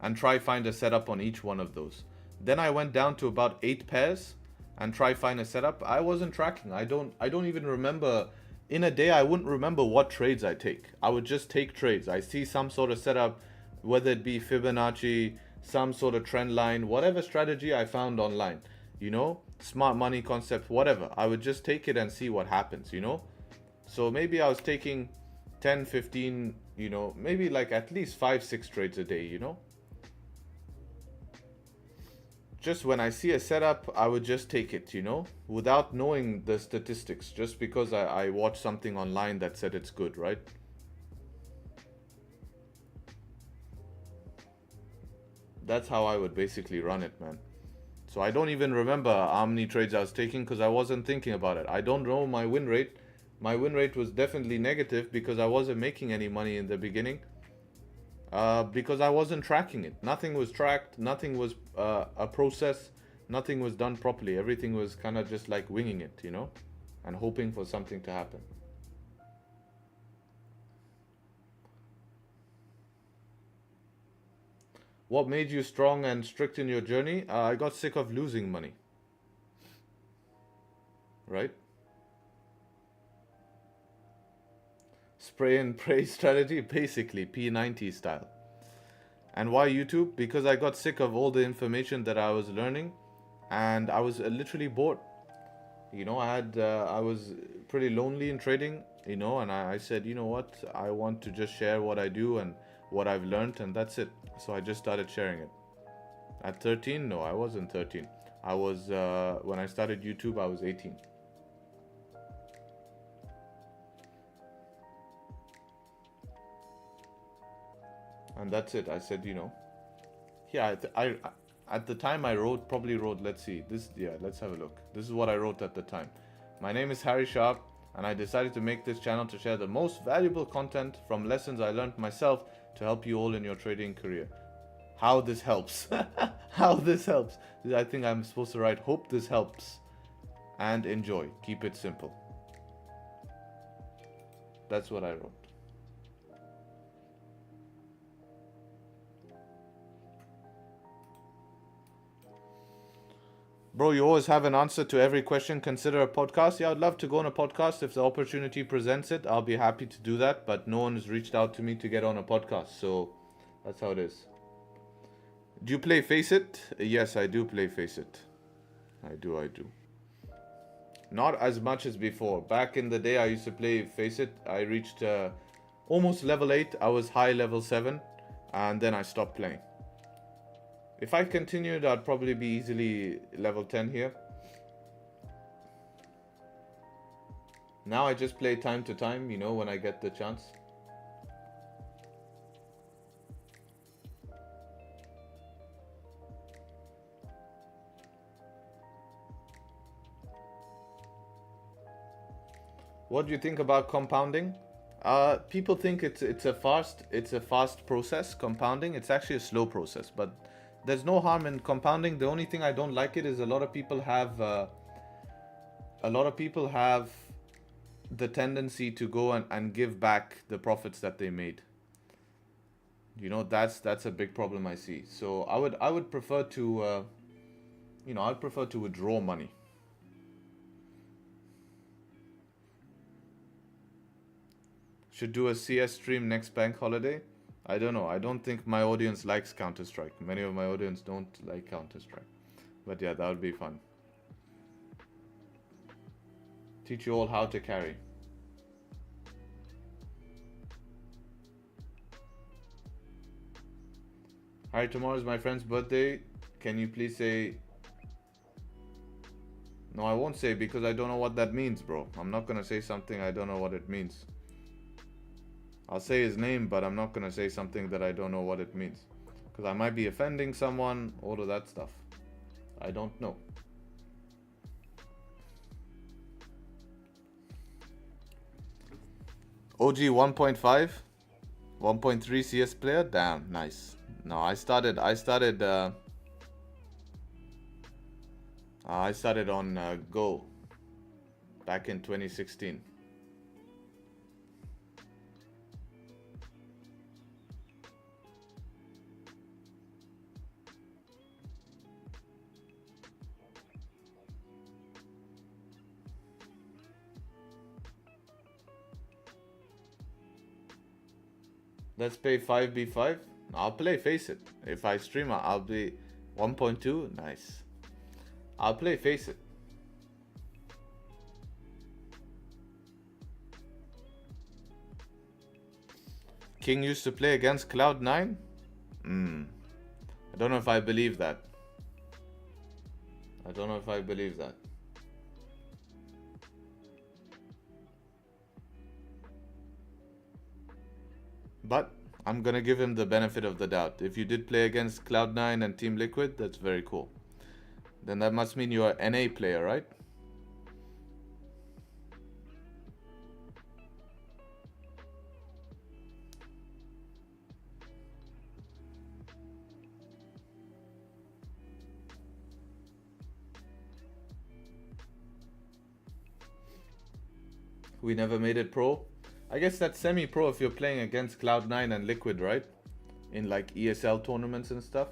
[SPEAKER 2] and try find a setup on each one of those. Then I went down to about 8 pairs and try find a setup. I wasn't tracking. I don't even remember. In a day, I wouldn't remember what trades I take. I would just take trades. I see some sort of setup, whether it be Fibonacci, some sort of trend line, whatever strategy I found online, you know, smart money concept, whatever. I would just take it and see what happens, you know. So maybe I was taking 10, 15, you know, maybe like at least 5, 6 trades a day, you know. Just when I see a setup, I would just take it, you know, without knowing the statistics, just because I watched something online that said it's good, right? That's how I would basically run it, man. So I don't even remember how many trades I was taking because I wasn't thinking about it. I don't know my win rate. My win rate was definitely negative because I wasn't making any money in the beginning. Because I wasn't tracking it. Nothing was tracked. Nothing was a process. Nothing was done properly. Everything was kind of just like winging it, you know, and hoping for something to happen. What made you strong and strict in your journey? I got sick of losing money. Right? Spray and pray strategy, basically P90 style. And why YouTube? Because I got sick of all the information that I was learning, and I was literally bored. You know, I was pretty lonely in trading, you know, and I said, you know what, I want to just share what I do and what I've learned, and that's it. So I just started sharing it. At 13? No, I wasn't 13. I was, when I started YouTube, I was 18. And that's it. I said, you know, yeah, I at the time I probably wrote, let's see, this, yeah, let's have a look. This is what I wrote at the time. My name is Harry Sharp, and I decided to make this channel to share the most valuable content from lessons I learned myself to help you all in your trading career. How this helps. How this helps. I think I'm supposed to write, hope this helps. And enjoy. Keep it simple. That's what I wrote. Bro, you always have an answer to every question. Consider a podcast. Yeah, I'd love to go on a podcast. If the opportunity presents it, I'll be happy to do that. But no one has reached out to me to get on a podcast. So that's how it is. Do you play Face It? Yes, I do play Face It. I do. Not as much as before. Back in the day, I used to play Face It. I reached almost level 8. I was high level 7. And then I stopped playing. If I continued, I'd probably be easily level 10 here. Now I just play time to time, you know, when I get the chance. What do you think about compounding? People think it's a fast process, compounding. It's actually a slow process, but there's no harm in compounding. The only thing I don't like it is a lot of people have the tendency to go and give back the profits that they made. You know, that's a big problem I see. So I would prefer to I'd prefer to withdraw money. Should do a CS stream next bank holiday. I don't know. I don't think my audience likes Counter-Strike. Many of my audience don't like Counter-Strike. But yeah, that would be fun. Teach you all how to carry. Hi, tomorrow is my friend's birthday. Can you please say... No, I won't say because I don't know what that means, bro. I'm not gonna say something I don't know what it means. I'll say his name, but I'm not going to say something that I don't know what it means. Because I might be offending someone, all of that stuff. I don't know. OG 1.5? 1.3 CS player? Damn, nice. No, I started on Go back in 2016. Let's play 5v5. I'll play Face It. If I stream, I'll be 1.2. Nice. I'll play Face It. King used to play against Cloud9? I don't know if I believe that. But I'm gonna give him the benefit of the doubt. If you did play against Cloud9 and Team Liquid, that's very cool. Then that must mean you're an NA player, right? We never made it pro. I guess that's semi-pro if you're playing against Cloud9 and Liquid, right? In like ESL tournaments and stuff.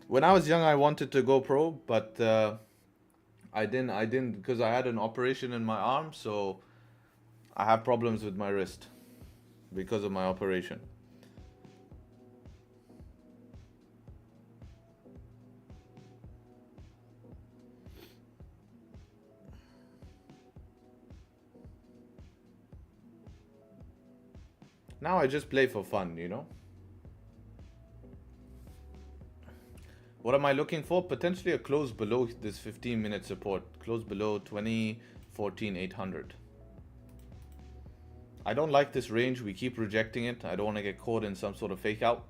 [SPEAKER 2] When I was young, I wanted to go pro, but I didn't because I had an operation in my arm, so I have problems with my wrist because of my operation. Now I just play for fun, you know. What am I looking for? Potentially a close below this 15-minute support. Close below 2014-800. I don't like this range. We keep rejecting it. I don't want to get caught in some sort of fake out.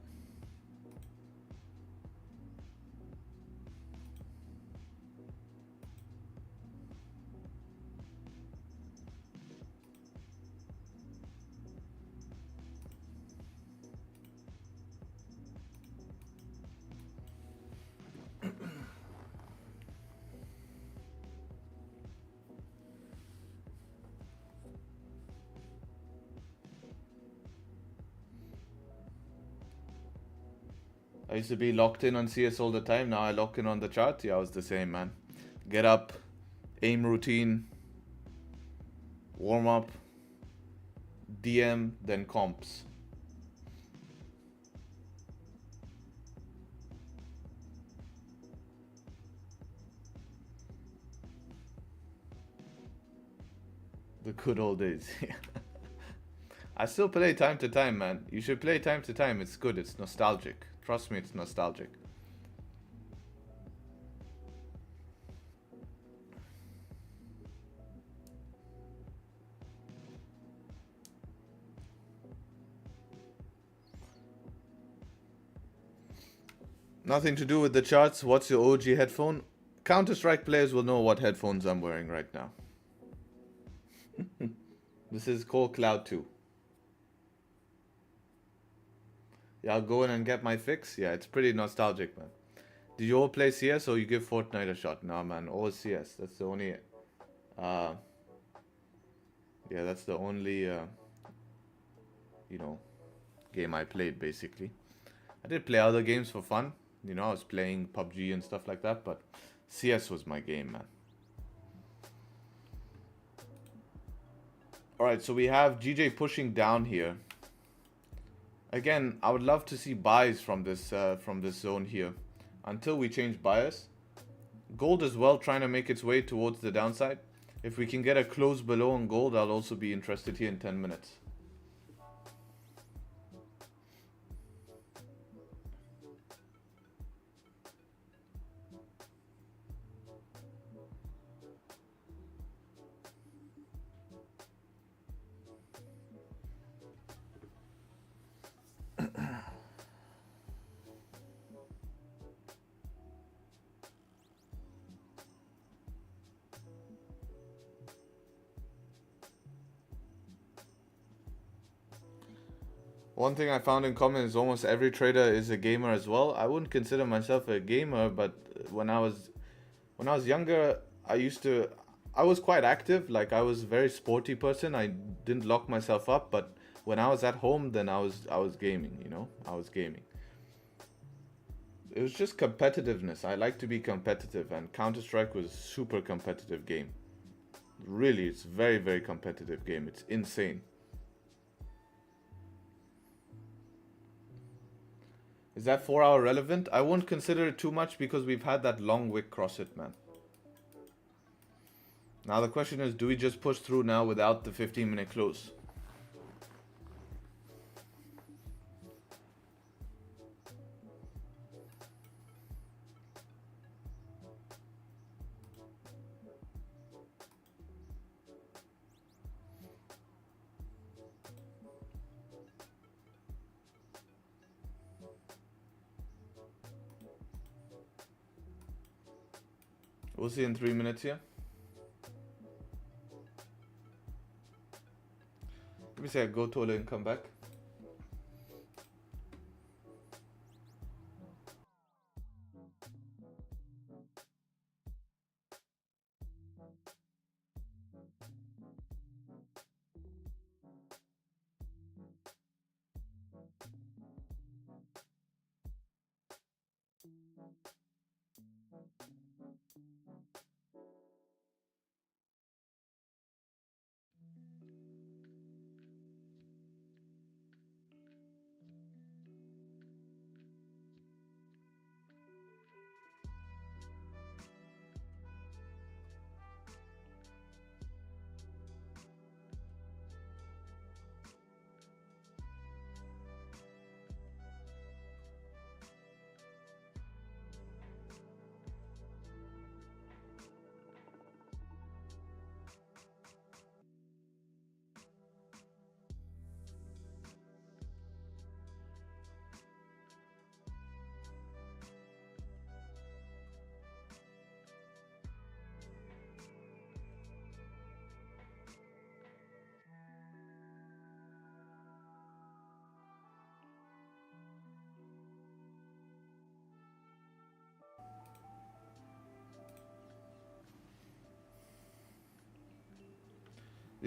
[SPEAKER 2] I used to be locked in on CS all the time. Now I lock in on the chart. Yeah, I was the same, man. Get up, aim routine, warm up, DM, then comps. The good old days. I still play time to time, man. You should play time to time. It's good. It's nostalgic. Trust me, it's nostalgic. Nothing to do with the charts. What's your OG headphone? Counter-Strike players will know what headphones I'm wearing right now. This is called Cloud 2. Yeah, I'll go in and get my fix. Yeah, it's pretty nostalgic, man. Did you all play CS or you give Fortnite a shot? No, man, all CS. That's the only... yeah, that's the only, you know, game I played, basically. I did play other games for fun. You know, I was playing PUBG and stuff like that, but CS was my game, man. Alright, so we have GJ pushing down here. Again, I would love to see buys from this zone here until we change bias. Gold as well, trying to make its way towards the downside. If we can get a close below on gold, I'll also be interested here in 10 minutes. One thing I found in common is almost every trader is a gamer as well. I wouldn't consider myself a gamer, but when I was younger, I was quite active. Like, I was a very sporty person. I didn't lock myself up, but when I was at home, then I was gaming, you know? I was gaming. It was just competitiveness. I like to be competitive, and Counter-Strike was a super competitive game. Really, it's a very, very competitive game. It's insane. Is that 4 hour relevant? I won't consider it too much because we've had that long wick cross it, man. Now the question is, do we just push through now without the 15-minute close? We'll see in 3 minutes here. Let me say a go toilet and come back.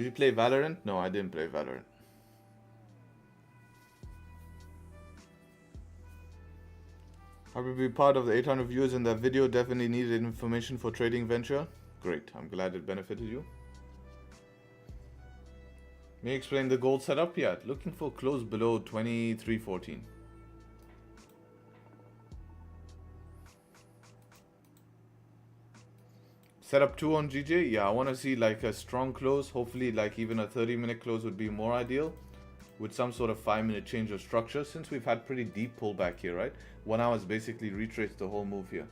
[SPEAKER 2] Did you play Valorant? No, I didn't play Valorant. I will be part of the 800 viewers in that video. Definitely needed information for trading venture. Great, I'm glad it benefited you. May you explain the gold setup? Yeah, looking for close below 23.14. Setup 2 on GJ? Yeah, I want to see like a strong close. Hopefully like even a 30-minute close would be more ideal, with some sort of 5-minute change of structure, since we've had pretty deep pullback here, right? 1 hour's basically retraced the whole move here.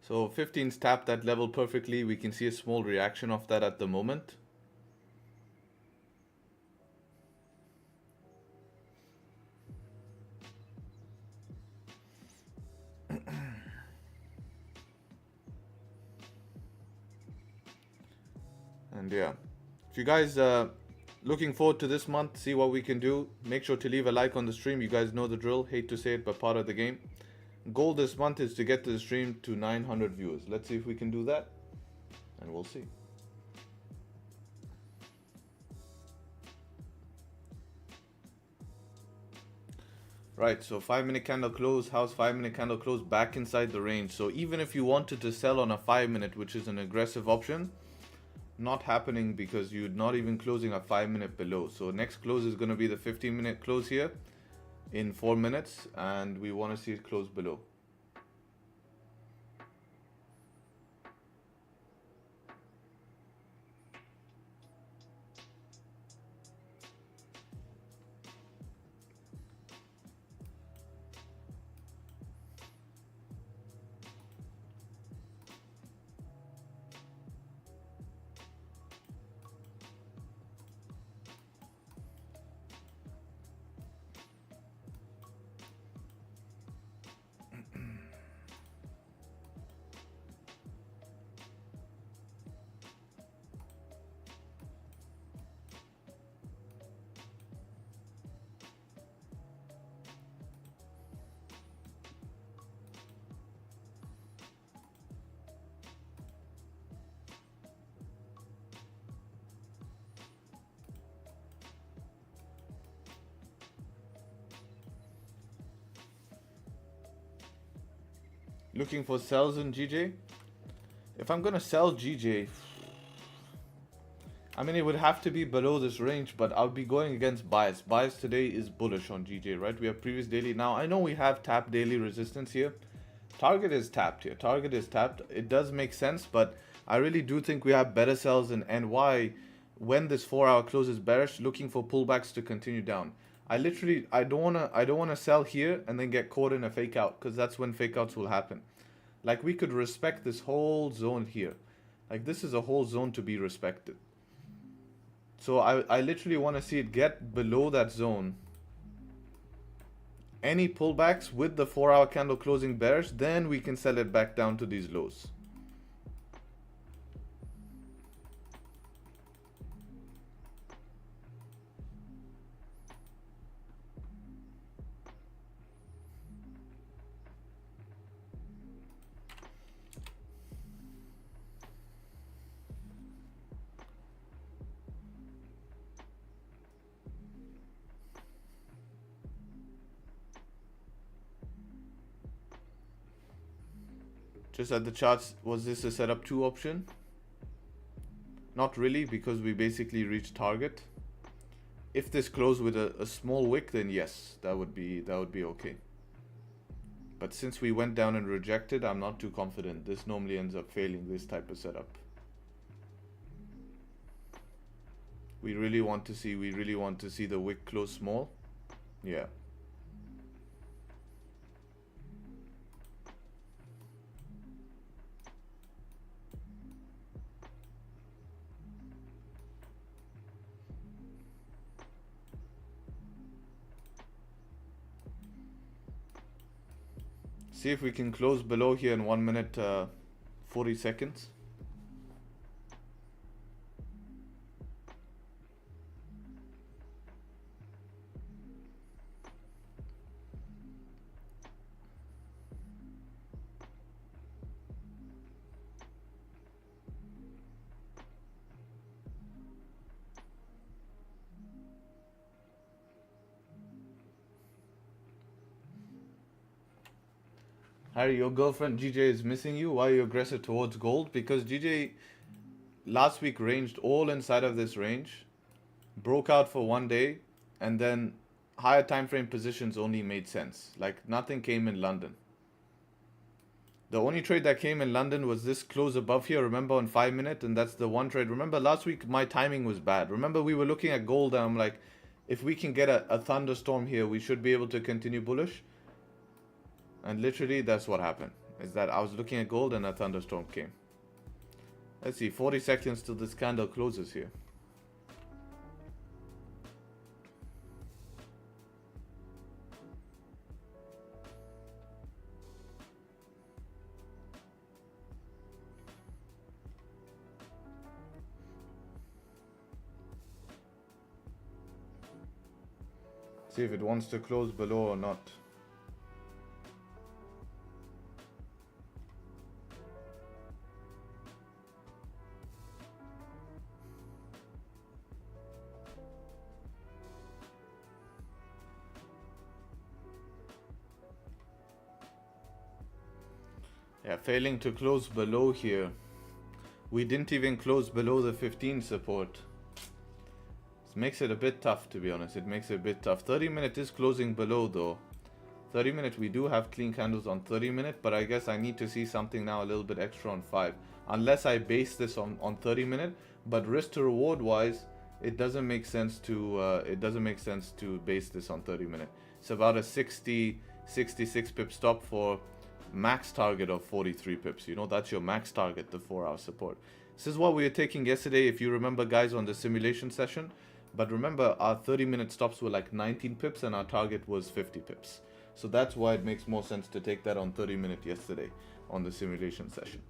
[SPEAKER 2] So 15's tapped that level perfectly. We can see a small reaction of that at the moment. And yeah, if you guys looking forward to this month, see what we can do, make sure to leave a like on the stream. You guys know the drill. Hate to say it, but part of the game. Goal this month is to get to the stream to 900 viewers. Let's see if we can do that, and we'll see. Right, so 5-minute candle close. How's 5-minute candle close? Back inside the range. So even if you wanted to sell on a 5-minute, which is an aggressive option, not happening because you're not even closing a 5-minute below. So next close is going to be the 15-minute close here in 4 minutes, and we want to see it close below. Looking for sells in GJ? If I'm gonna sell GJ, I mean, it would have to be below this range, but I'll be going against bias. Bias today is bullish on GJ, right? We have previous daily. Now, I know we have tap daily resistance here. Target is tapped here. Target is tapped. It does make sense, but I really do think we have better sells in NY when this 4-hour close is bearish, looking for pullbacks to continue down. I don't wanna sell here and then get caught in a fake out, because that's when fake outs will happen. Like, we could respect this whole zone here. Like, this is a whole zone to be respected. So I literally want to see it get below that zone. Any pullbacks with the 4-hour candle closing bearish, then we can sell it back down to these lows. Just at the charts, was this a setup 2 option? Not really, because we basically reached target. If this closed with a small wick, then yes, that would be okay. But since we went down and rejected, I'm not too confident. This normally ends up failing, this type of setup. We really want to see the wick close small. Yeah. See if we can close below here in 1 minute 40 seconds. Harry, your girlfriend GJ is missing you. Why are you aggressive towards gold? Because GJ last week ranged all inside of this range, broke out for 1 day, and then higher time frame positions only made sense. Like nothing came in London. The only trade that came in London was this close above here, remember, on 5 minute, and that's the one trade. Remember last week my timing was bad. Remember we were looking at gold and I'm like, if we can get a thunderstorm here, we should be able to continue bullish. And literally that's what happened, is that I was looking at gold and a thunderstorm came. Let's see, 40 seconds till this candle closes here. See if it wants to close below or not. Yeah, failing to close below here. We didn't even close below the 15 support. This makes it a bit tough, to be honest. It makes it a bit tough. 30 minute is closing below though. 30 minute, we do have clean candles on 30 minute, but I guess I need to see something now a little bit extra on 5. Unless I base this on 30 minute, but risk to reward wise, it doesn't make sense to base this on 30 minute. It's about a 66 pip stop for max target of 43 pips. You know, that's your max target, the 4-hour support. This is what we were taking yesterday, if you remember, guys, on the simulation session. But remember, our 30-minute stops were like 19 pips and our target was 50 pips. So that's why it makes more sense to take that on 30-minute yesterday on the simulation session.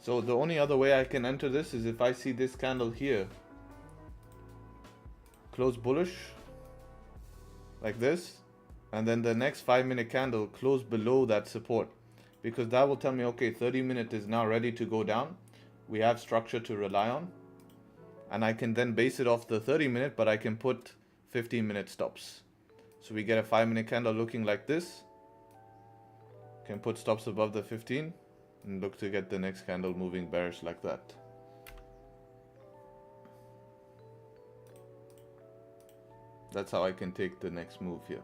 [SPEAKER 2] So the only other way I can enter this is if I see this candle here close bullish like this, and then the next 5-minute candle close below that support, because that will tell me, okay, 30-minute is now ready to go down. We have structure to rely on, and I can then base it off the 30-minute, but I can put 15-minute stops. So we get a 5-minute candle looking like this, can put stops above the 15 and look to get the next candle moving bearish like that. That's how I can take the next move here,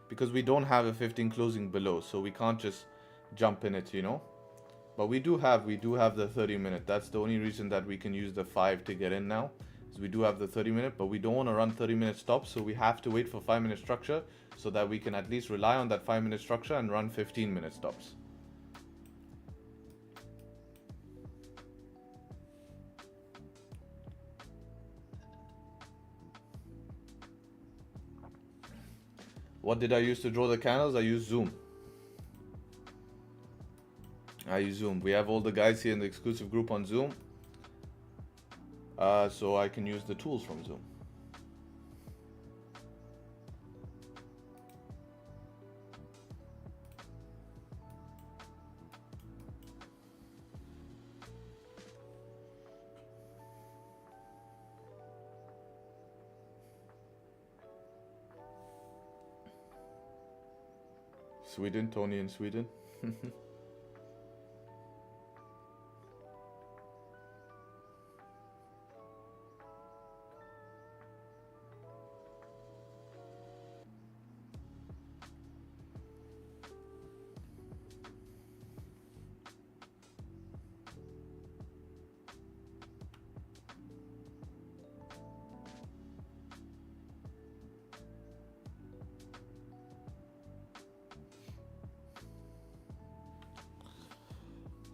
[SPEAKER 2] because we don't have a 15 closing below, so we can't just jump in it, you know. But we do have the 30-minute. That's the only reason that we can use the 5 to get in now, is we do have the 30-minute, but we don't want to run 30-minute stops, so we have to wait for 5-minute structure so that we can at least rely on that 5-minute structure and run 15-minute stops. What did I use to draw the candles? I used Zoom. We have all the guys here in the exclusive group on Zoom. So I can use the tools from Zoom. Sweden, Tony in Sweden.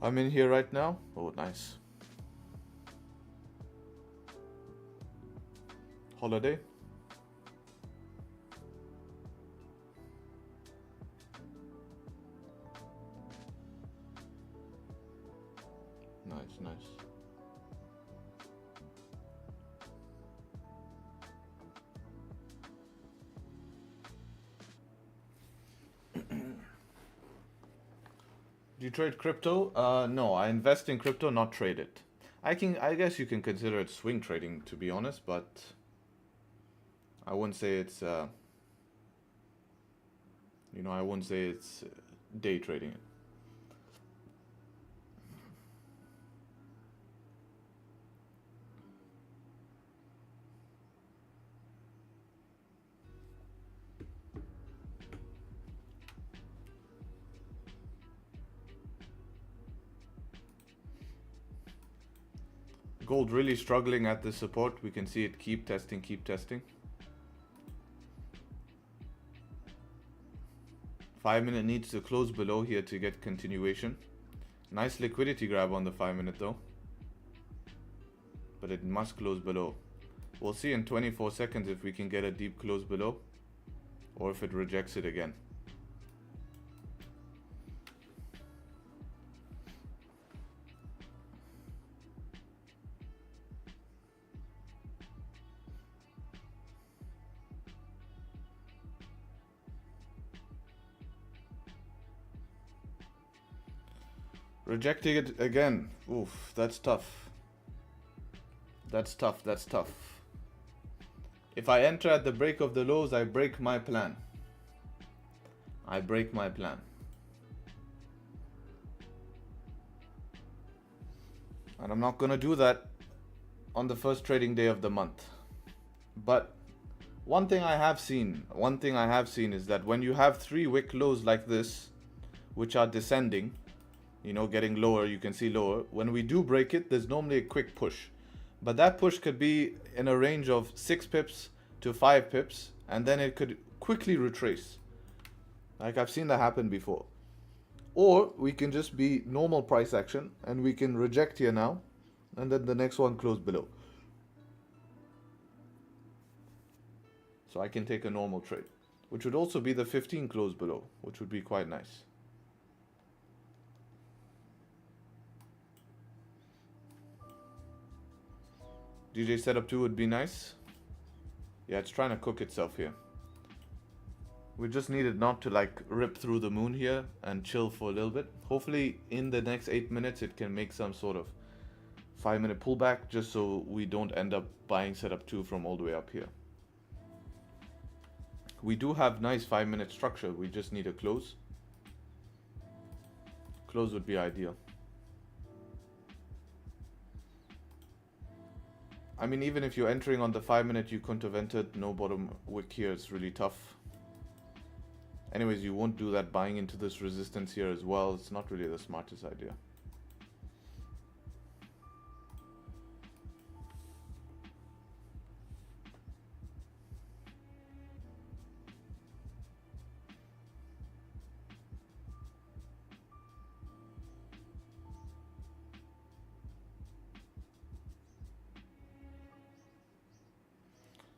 [SPEAKER 2] I'm in here right now. Oh, nice. Holiday. Nice, nice. Do you trade crypto? No, I invest in crypto, not trade it. I guess you can consider it swing trading, to be honest, but I wouldn't say it's, I wouldn't say it's day trading it. Gold really struggling at the support. We can see it keep testing, keep testing. 5 minute needs to close below here to get continuation. Nice liquidity grab on the 5 minute though. But it must close below. We'll see in 24 seconds if we can get a deep close below or if it rejects it again. Rejecting it again. Oof, that's tough. That's tough, that's tough. If I enter at the break of the lows, I break my plan. I break my plan. And I'm not gonna do that on the first trading day of the month. But one thing I have seen is that when you have 3 wick lows like this, which are descending, getting lower, you can see lower. When we do break it, there's normally a quick push. But that push could be in a range of 6 pips to 5 pips, and then it could quickly retrace. Like I've seen that happen before. Or we can just be normal price action, and we can reject here now, and then the next one close below. So I can take a normal trade, which would also be the 15 close below, which would be quite nice. DJ setup 2 would be nice. Yeah, it's trying to cook itself here. We just need it not to like rip through the moon here and chill for a little bit. Hopefully in the next 8 minutes it can make some sort of 5 minute pullback, just so we don't end up buying setup 2 from all the way up here. We do have nice 5 minute structure. We just need a close. Close would be ideal. I mean, even if you're entering on the 5 minute, you couldn't have entered. No bottom wick here. It's really tough. Anyways, you won't do that buying into this resistance here as well. It's not really the smartest idea.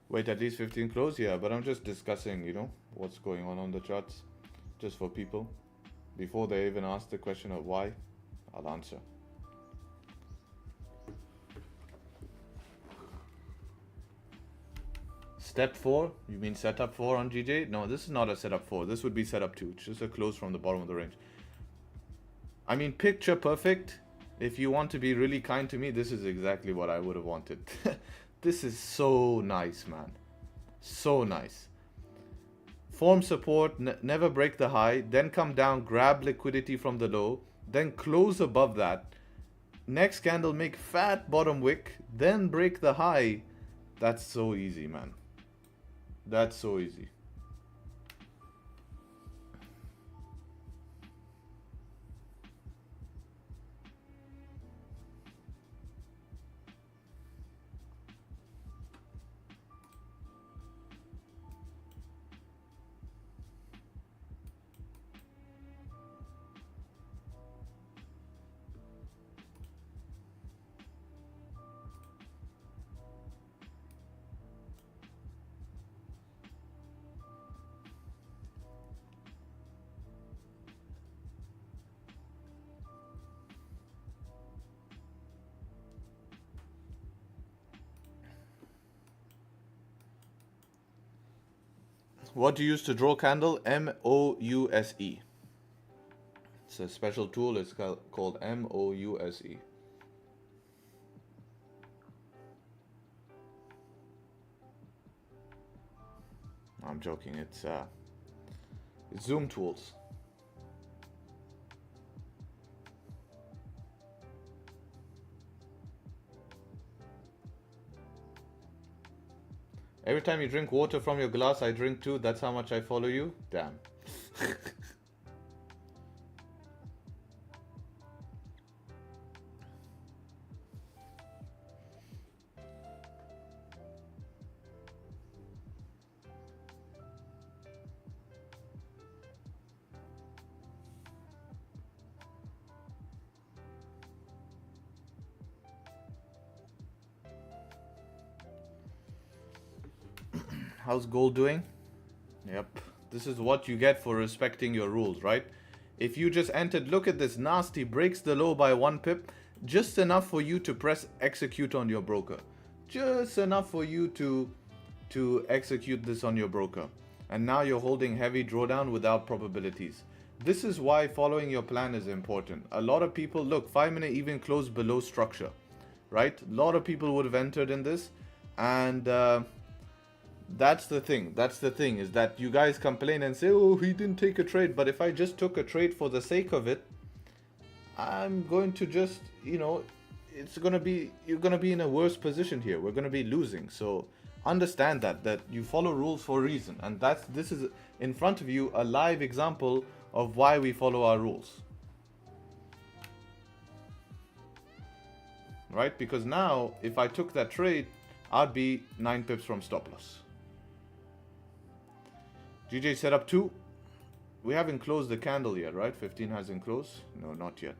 [SPEAKER 2] Wait, at least 15 close? Yeah, but I'm just discussing, what's going on the charts, just for people. Before they even ask the question of why, I'll answer. Step 4? You mean setup 4 on GJ? No, this is not a setup 4. This would be setup 2. It's just a close from the bottom of the range. I mean, picture perfect. If you want to be really kind to me, this is exactly what I would have wanted. This is so nice, man. So nice. Form support, never break the high, then come down, grab liquidity from the low, then close above that. Next candle, make fat bottom wick, then break the high. That's so easy, man. That's so easy. What do you use to draw candle? MOUSE. It's a special tool. It's called MOUSE. I'm joking. It's Zoom tools. Every time you drink water from your glass, I drink too. That's how much I follow you. Damn. How's gold doing? Yep. This is what you get for respecting your rules, right? If you just entered, look at this, nasty, breaks the low by 1 pip, just enough for you to press execute on your broker. Just enough for you to execute this on your broker. And now you're holding heavy drawdown without probabilities. This is why following your plan is important. A lot of people, look, 5-minute even closed below structure, right? A lot of people would have entered in this, and that's the thing. That's the thing, is that you guys complain and say, oh, he didn't take a trade. But if I just took a trade for the sake of it, I'm going to just, you know, it's going to be, you're going to be in a worse position here. We're going to be losing. So understand that you follow rules for a reason. And this is in front of you a live example of why we follow our rules. Right? Because now, if I took that trade, I'd be 9 pips from stop loss. GJ setup 2. We haven't closed the candle yet, right? 15 hasn't closed. No, not yet.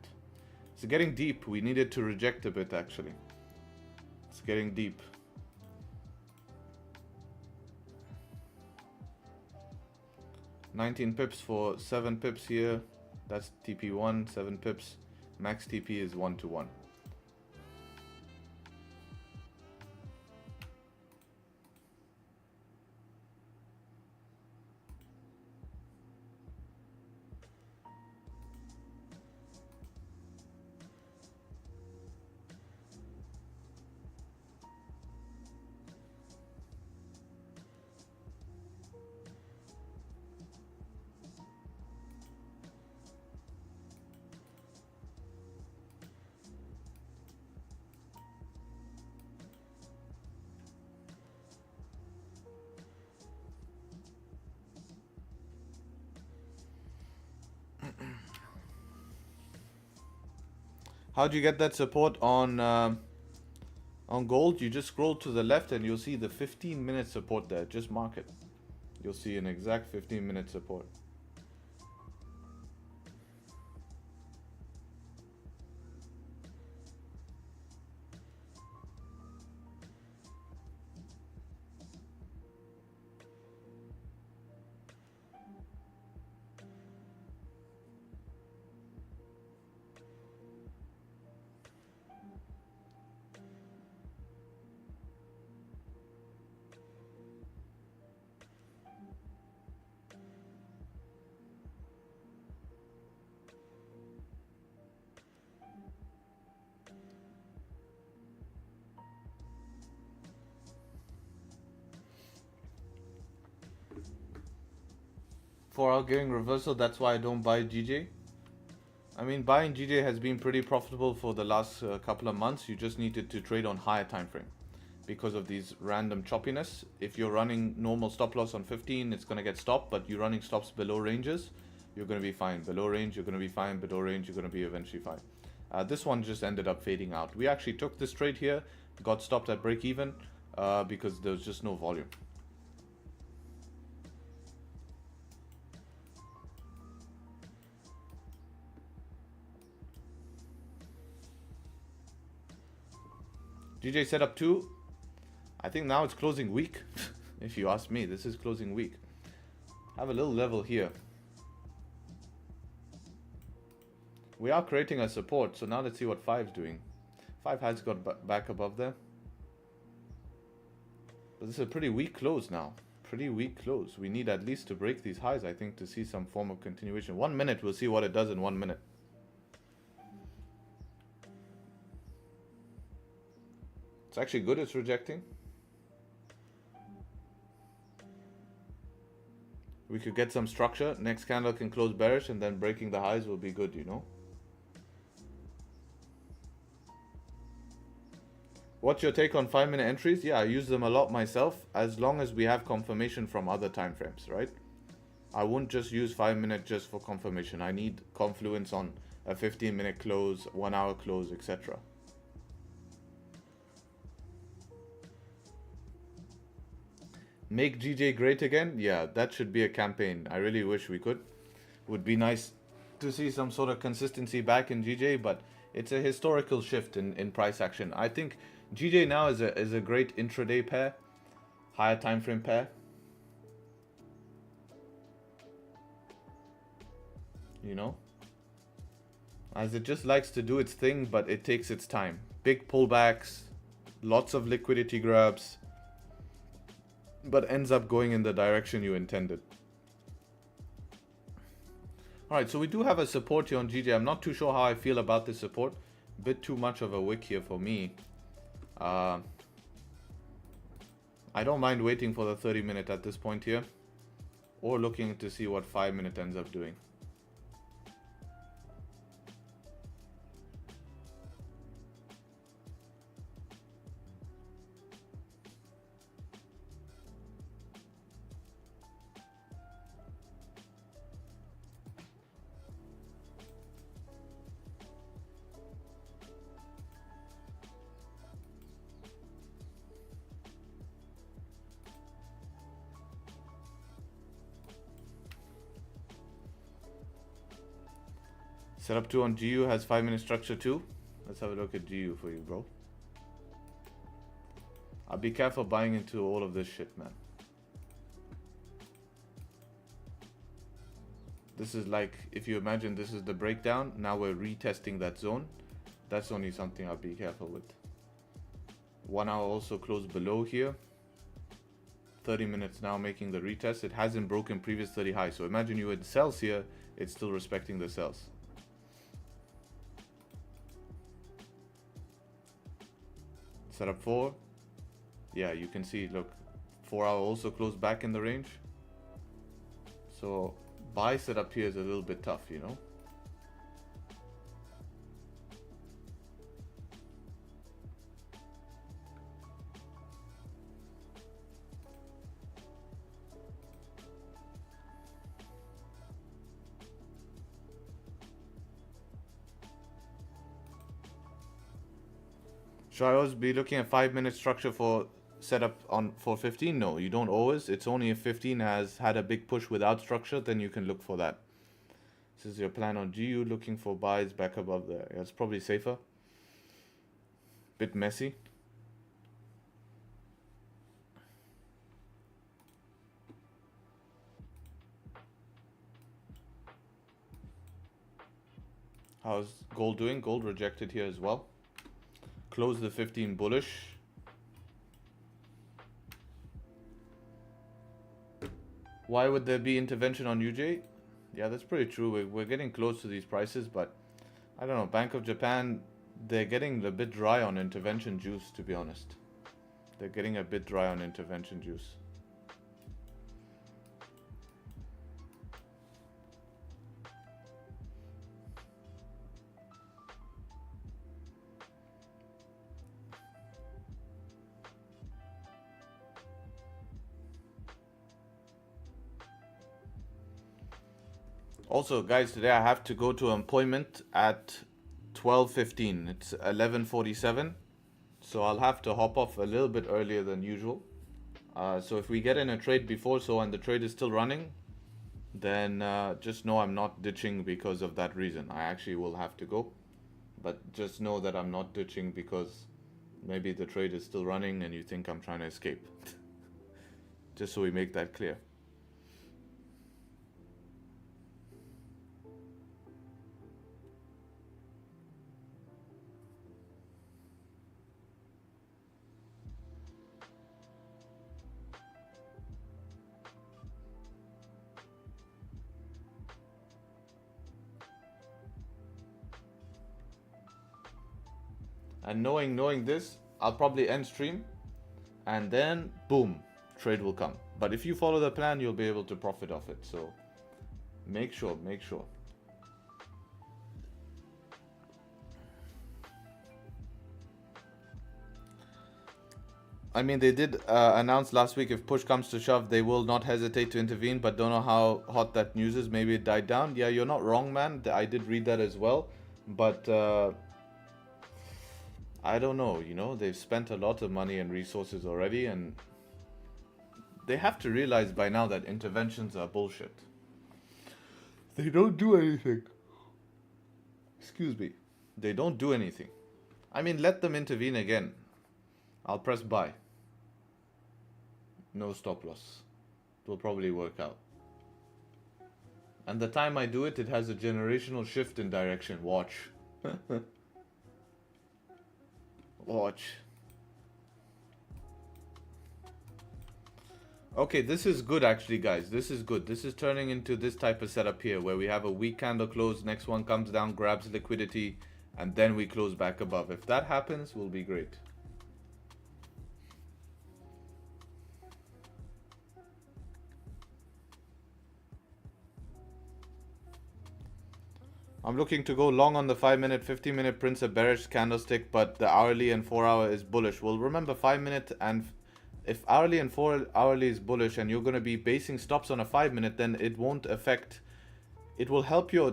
[SPEAKER 2] It's getting deep. We needed to reject a bit, actually. It's getting deep. $19 pips for 7 pips here. That's TP1, 7 pips. Max TP is 1-to-1. How do you get that support on gold? You just scroll to the left and you'll see the 15-minute support there. Just mark it. You'll see an exact 15-minute support. For giving reversal, that's why I don't buy GJ. I mean, buying GJ has been pretty profitable for the last couple of months. You just needed to trade on higher time frame because of these random choppiness. If you're running normal stop loss on 15, it's going to get stopped, but you're running stops below ranges, you're going to be fine. Below range, you're going to be fine. Below range, you're going to be eventually fine. This one just ended up fading out. We actually took this trade here, got stopped at break even because there was just no volume. GJ setup 2. I think now it's closing weak. If you ask me, this is closing weak. Have a little level here. We are creating a support, so now let's see what 5's doing. 5 has got back above there. But this is a pretty weak close now. pretty weak close. We need at least to break these highs, I think, to see some form of continuation. 1 minute, we'll see what it does in 1 minute. It's actually good it's rejecting. We could get some structure. Next candle can close bearish, and then breaking the highs will be good, you know. What's your take on 5-minute entries? Yeah, I use them a lot myself, as long as we have confirmation from other time frames, right? I wouldn't just use 5-minute just for confirmation. I need confluence on a 15-minute close, 1 hour close, etc. Make GJ great again? Yeah, that should be a campaign. I really wish we could. Would be nice to see some sort of consistency back in GJ, but it's a historical shift in price action. I think GJ now is a great intraday pair, higher time frame pair. You know, as it just likes to do its thing, but it takes its time. Big pullbacks, lots of liquidity grabs, but ends up going in the direction you intended. Alright, so we do have a support here on GJ. I'm not too sure how I feel about this support. A bit too much of a wick here for me. I don't mind waiting for the 30-minute at this point here, or looking to see what 5-minute ends up doing. Setup 2 on GU has 5-minute structure too. Let's have a look at GU for you, bro. I'll be careful buying into all of this shit, man. This is like, if you imagine this is the breakdown, now we're retesting that zone. That's only something I'll be careful with. 1 hour also closed below here. 30 minutes now making the retest. It hasn't broken previous 30 highs. So imagine you had sells here, it's still respecting the sells. Setup 4. Yeah, you can see, look, 4 hour also closed back in the range. So buy setup here is a little bit tough, you know. Should I always be looking at 5-minute structure for setup on for 15? No, you don't always. It's only if 15 has had a big push without structure, then you can look for that. This is your plan on GU, looking for buys back above there. Yeah, it's probably safer. Bit messy. How's gold doing? Gold rejected here as well. Close the 15 bullish. Why would there be intervention on UJ? Yeah, that's pretty true. We're getting close to these prices, but I don't know. Bank of Japan, they're getting a bit dry on intervention juice, to be honest. They're getting a bit dry on intervention juice. Also, guys, today I have to go to an appointment at 12:15. It's 11:47, so I'll have to hop off a little bit earlier than usual. So if we get in a trade before so and the trade is still running, then just know I'm not ditching because of that reason. I actually will have to go, but just know that I'm not ditching because maybe the trade is still running and you think I'm trying to escape. Just so we make that clear. And knowing this, I'll probably end stream, and then boom, trade will come. But if you follow the plan, you'll be able to profit off it. So make sure. I mean, they did announce last week, if push comes to shove, they will not hesitate to intervene, but don't know how hot that news is. Maybe it died down. Yeah, you're not wrong, man. I did read that as well. But I don't know, you know, they've spent a lot of money and resources already, and they have to realize by now that interventions are bullshit. They don't do anything. Excuse me. They don't do anything. I mean, let them intervene again. I'll press buy. No stop loss. It will probably work out. And the time I do it, it has a generational shift in direction. Watch. Watch. Okay, this is good actually, guys. This is good. This is turning into this type of setup here, where we have a weak candle close, next one comes down, grabs liquidity, and then we close back above. If that happens, we'll be great. I'm looking to go long on the 5-minute, 15-minute prints a bearish candlestick, but the hourly and 4-hour is bullish. Well, remember 5-minute and if hourly and 4-hourly is bullish and you're going to be basing stops on a 5-minute, then it won't affect. It will help your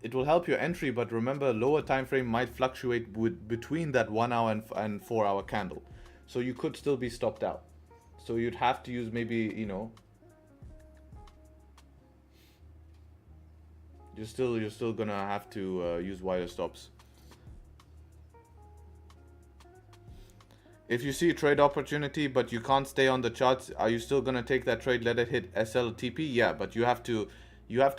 [SPEAKER 2] entry, but remember, lower time frame might fluctuate between that 1-hour and 4-hour candle, so you could still be stopped out. So you'd have to use maybe, you know, you're still gonna have to use wider stops. If you see a trade opportunity but you can't stay on the charts, are you still gonna take that trade, let it hit SLTP? Yeah, but you have to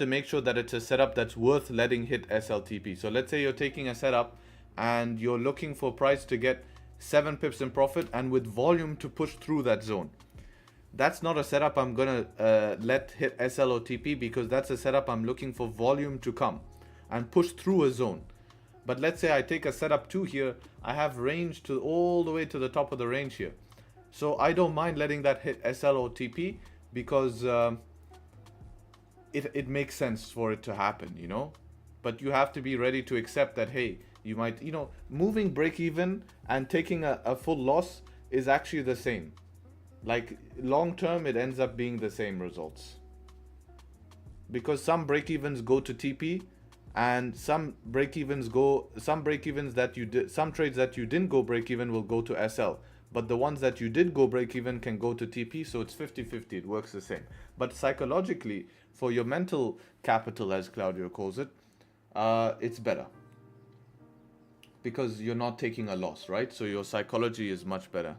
[SPEAKER 2] make sure that it's a setup that's worth letting hit SLTP. So let's say you're taking a setup and you're looking for price to get 7 pips in profit and with volume to push through that zone. That's not a setup I'm gonna let hit SL or TP, because that's a setup I'm looking for volume to come and push through a zone. But let's say I take a setup 2 here, I have range to all the way to the top of the range here. So I don't mind letting that hit SL or TP, because it makes sense for it to happen, you know. But you have to be ready to accept that, hey, you might, you know, moving break even and taking a full loss is actually the same. Like long term, it ends up being the same results, because some break-evens go to TP and some break-evens that you did, some trades that you didn't go break-even will go to SL, but the ones that you did go break-even can go to TP. So it's 50-50. It works the same. But psychologically, for your mental capital, as Claudio calls it, it's better, because you're not taking a loss, right? So your psychology is much better.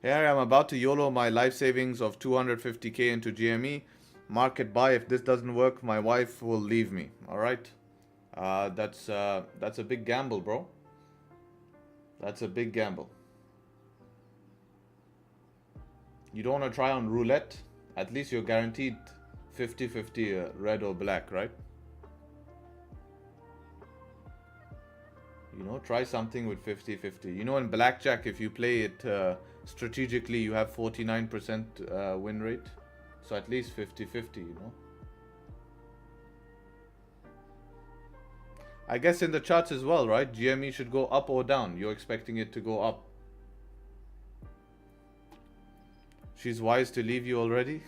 [SPEAKER 2] Here I'm about to YOLO my life savings of 250k into GME. Market buy. If this doesn't work, my wife will leave me. All right, that's a big gamble, bro. That's a big gamble. You don't want to try on roulette. At least you're guaranteed 50-50 red or black, right? You know, try something with 50-50. You know, in blackjack, if you play it strategically, you have 49% win rate. So at least 50-50, you know. I guess in the charts as well, right? GME should go up or down. You're expecting it to go up. She's wise to leave you already.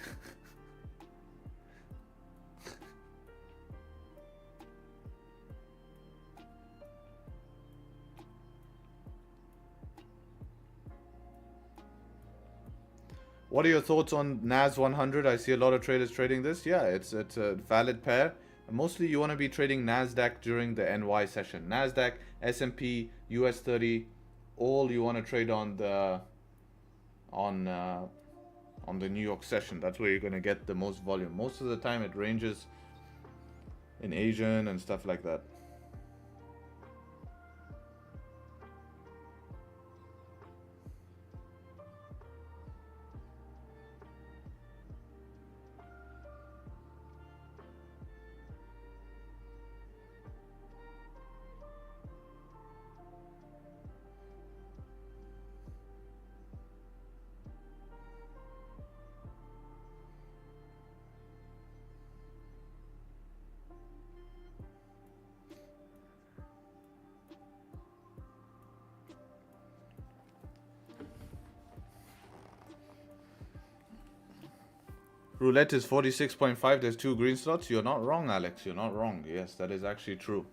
[SPEAKER 2] What are your thoughts on NAS 100? I see a lot of traders trading this. Yeah, it's a valid pair. Mostly you want to be trading NASDAQ during the NY session. NASDAQ, S&P, US 30, all you want to trade on the New York session. That's where you're going to get the most volume. Most of the time it ranges in Asian and stuff like that. Roulette is 46.5. There's 2 green slots. You're not wrong, Alex. You're not wrong. Yes, that is actually true.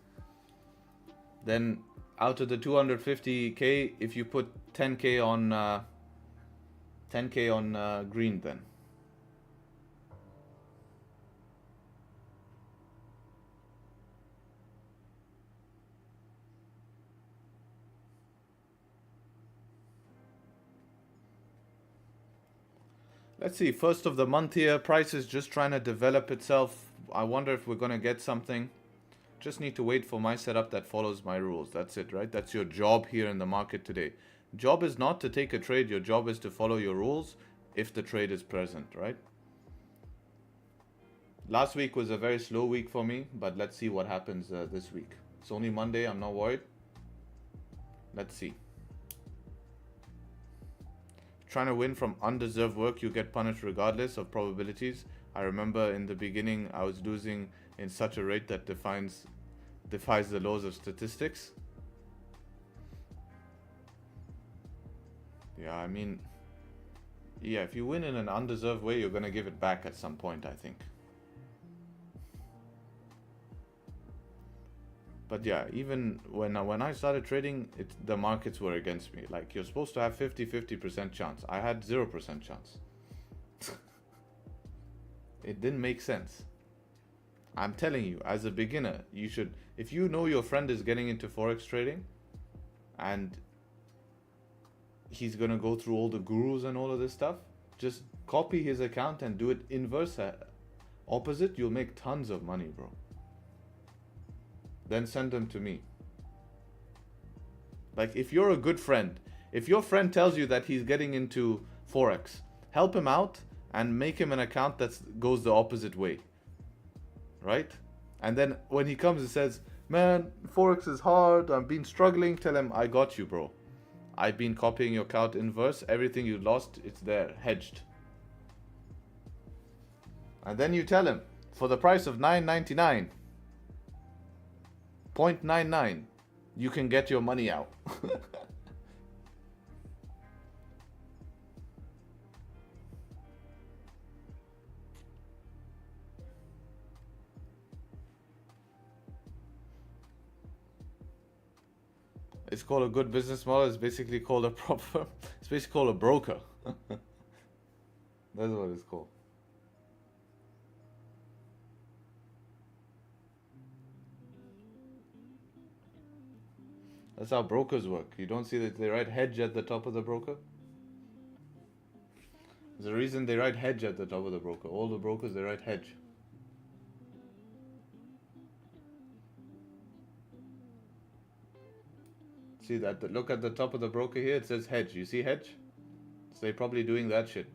[SPEAKER 2] Then out of the 250k, if you put 10k on 10k on green, then let's see. First of the month here. Price is just trying to develop itself. I wonder if we're gonna get something. Just need to wait for my setup that follows my rules. That's it, right? That's your job here in the market today. Job is not to take a trade. Your job is to follow your rules if the trade is present, right? Last week was a very slow week for me, but let's see what happens this week. It's only Monday. I'm not worried. Let's see. Trying to win from undeserved work, you get punished regardless of probabilities. I remember in the beginning, I was losing in such a rate that defies the laws of statistics. Yeah, I mean, yeah, if you win in an undeserved way, you're gonna give it back at some point, I think. But yeah, even when I started trading, the markets were against me. Like, you're supposed to have 50% chance. I had 0% chance. It didn't make sense. I'm telling you, as a beginner, you should, if you know your friend is getting into Forex trading and he's gonna go through all the gurus and all of this stuff, just copy his account and do it inverse, opposite. You'll make tons of money, bro. Then send them to me. Like, if you're a good friend, if your friend tells you that he's getting into Forex, help him out and make him an account that goes the opposite way, right? And then when he comes and says, man, Forex is hard, I've been struggling, tell him, I got you, bro. I've been copying your account inverse. Everything you lost, it's there, hedged. And then you tell him, for the price of $9.99, 0.99, you can get your money out. It's called a good business model. It's basically called a proper, it's basically called a broker. That's what it's called. That's how brokers work. You don't see that they write hedge at the top of the broker? There's a reason they write hedge at the top of the broker. All the brokers, they write hedge. See that? Look at the top of the broker here. It says hedge. You see hedge? So they're probably doing that shit.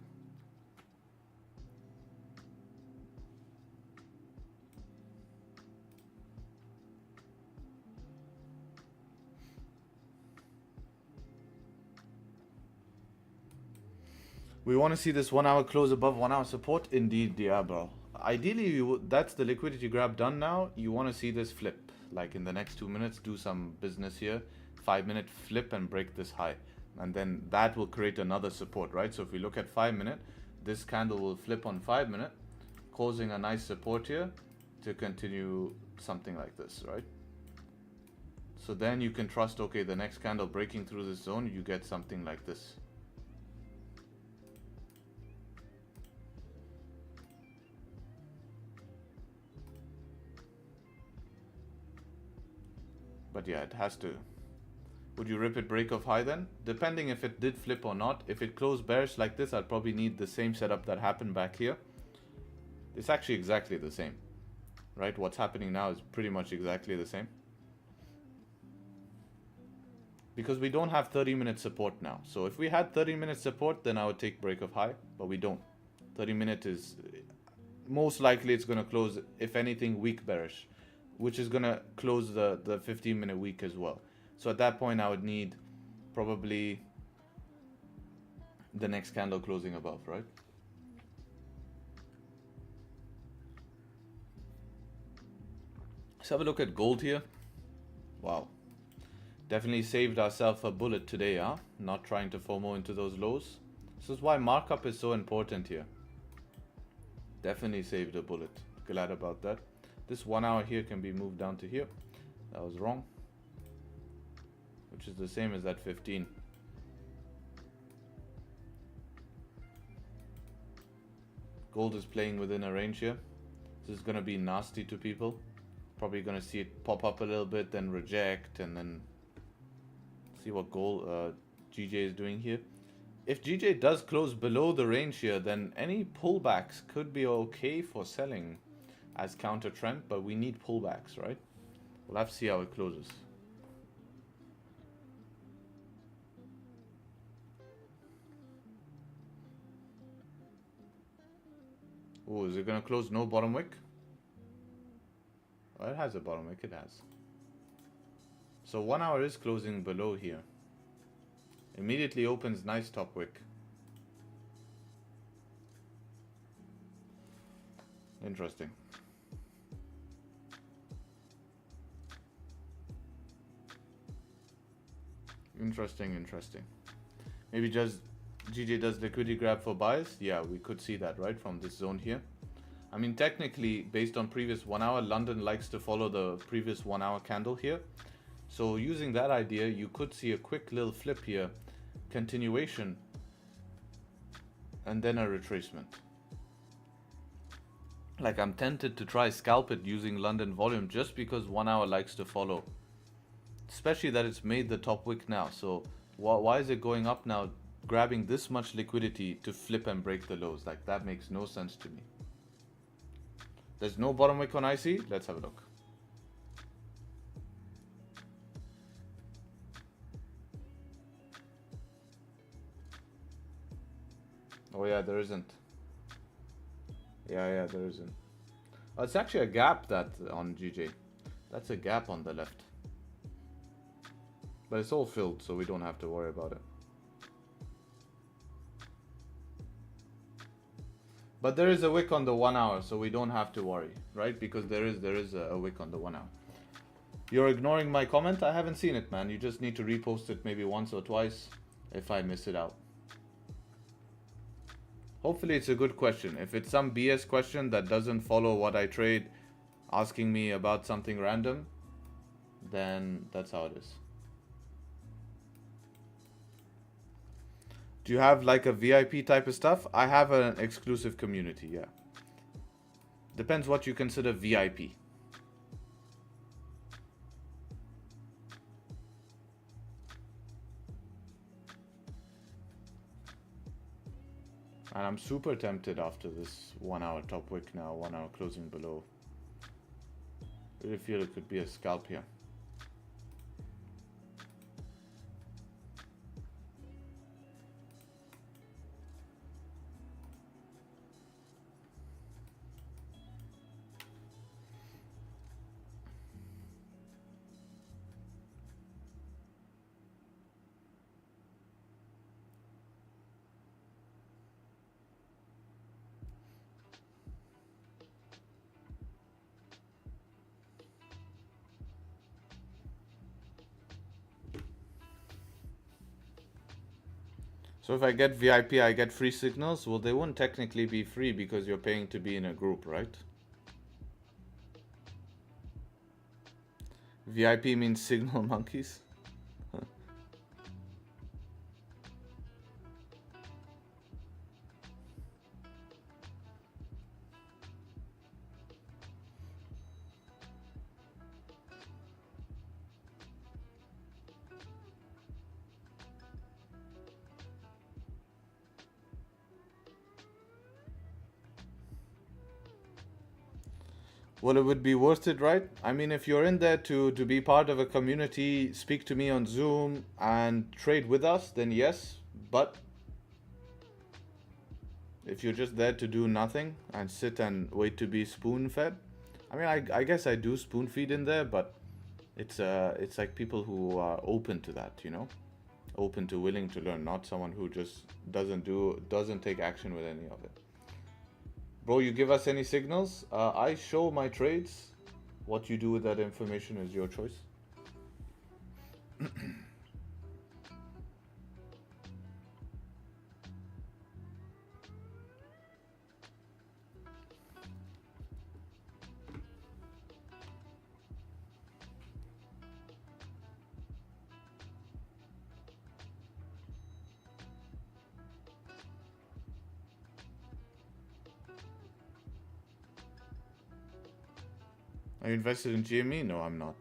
[SPEAKER 2] We want to see this 1 hour close above 1 hour support. Indeed, yeah, bro. Ideally, that's the liquidity grab done now. You want to see this flip. Like in the next 2 minutes, do some business here. 5-minute flip and break this high. And then that will create another support, right? So if we look at 5-minute, this candle will flip on 5-minute, causing a nice support here to continue something like this, right? So then you can trust, okay, the next candle breaking through this zone, you get something like this. But yeah, it has to. Would you rip it break of high then? Depending if it did flip or not. If it closed bearish like this, I'd probably need the same setup that happened back here. It's actually exactly the same, right? What's happening now is pretty much exactly the same. Because we don't have 30-minute support now. So if we had 30-minute support, then I would take break of high, but we don't. 30-minute is, most likely it's going to close, if anything, weak bearish, which is going to close the 15-minute week as well. So at that point, I would need probably the next candle closing above, right? Let's have a look at gold here. Wow. Definitely saved ourselves a bullet today, huh? Not trying to FOMO into those lows. This is why markup is so important here. Definitely saved a bullet. Glad about that. This 1 hour here can be moved down to here. That was wrong. Which is the same as that 15. Gold is playing within a range here. This is going to be nasty to people. Probably going to see it pop up a little bit, then reject, and then see what gold GJ is doing here. If GJ does close below the range here, then any pullbacks could be okay for selling as counter trend, but we need pullbacks, right? We'll have to see how it closes. Oh, is it going to close no bottom wick? Oh, it has a bottom wick, it has. So 1 hour is closing below here. Immediately opens nice top wick. Interesting. Interesting. Maybe just GJ does liquidity grab for buys. Yeah, we could see that, right, from this zone here. I mean, technically, based on previous 1 hour, London likes to follow the previous 1 hour candle here. So using that idea, you could see a quick little flip here, continuation, and then a retracement. Like, I'm tempted to try scalp it using London volume just because 1 hour likes to follow. Especially that it's made the top wick now. So why is it going up now, grabbing this much liquidity to flip and break the lows? Like, that makes no sense to me. There's no bottom wick on IC. Let's have a look. Oh yeah, there isn't. Yeah, there isn't. Oh, it's actually a gap that on GJ. That's a gap on the left. But it's all filled, so we don't have to worry about it. But there is a wick on the 1 hour, so we don't have to worry, right? Because there is a wick on the 1 hour. You're ignoring my comment? I haven't seen it, man. You just need to repost it maybe once or twice if I miss it out. Hopefully it's a good question. If it's some BS question that doesn't follow what I trade, asking me about something random, then that's how it is. Do you have like a VIP type of stuff? I have an exclusive community, yeah. Depends what you consider VIP. And I'm super tempted after this 1 hour top wick now, 1 hour closing below. Really feel it could be a scalp here. So if I get VIP, I get free signals? Well, they wouldn't technically be free because you're paying to be in a group, right? VIP means signal monkeys. Well, it would be worth it, right? I mean, if you're in there to be part of a community, speak to me on Zoom and trade with us, then yes. But if you're just there to do nothing and sit and wait to be spoon-fed, I mean, I guess I do spoon-feed in there, but it's like people who are open to that, you know? Open to willing to learn, not someone who just doesn't take action with any of it. Bro, you give us any signals? I show my trades. What you do with that information is your choice. Are you invested in GME? No, I'm not.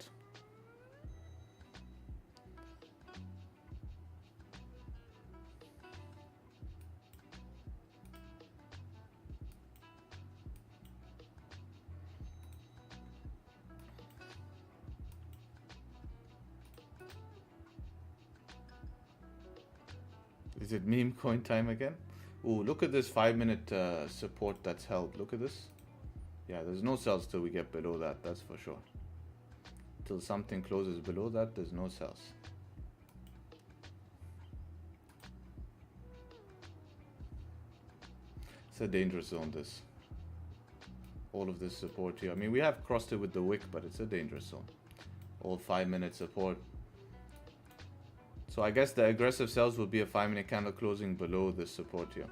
[SPEAKER 2] Is it meme coin time again? Ooh, look at this 5-minute support that's held. Look at this. Yeah, there's no sells till we get below that, that's for sure. Till something closes below that, there's no sells. It's a dangerous zone, this. All of this support here. I mean, we have crossed it with the wick, but it's a dangerous zone. All 5-minute support. So I guess the aggressive sells will be a 5-minute candle closing below this support here.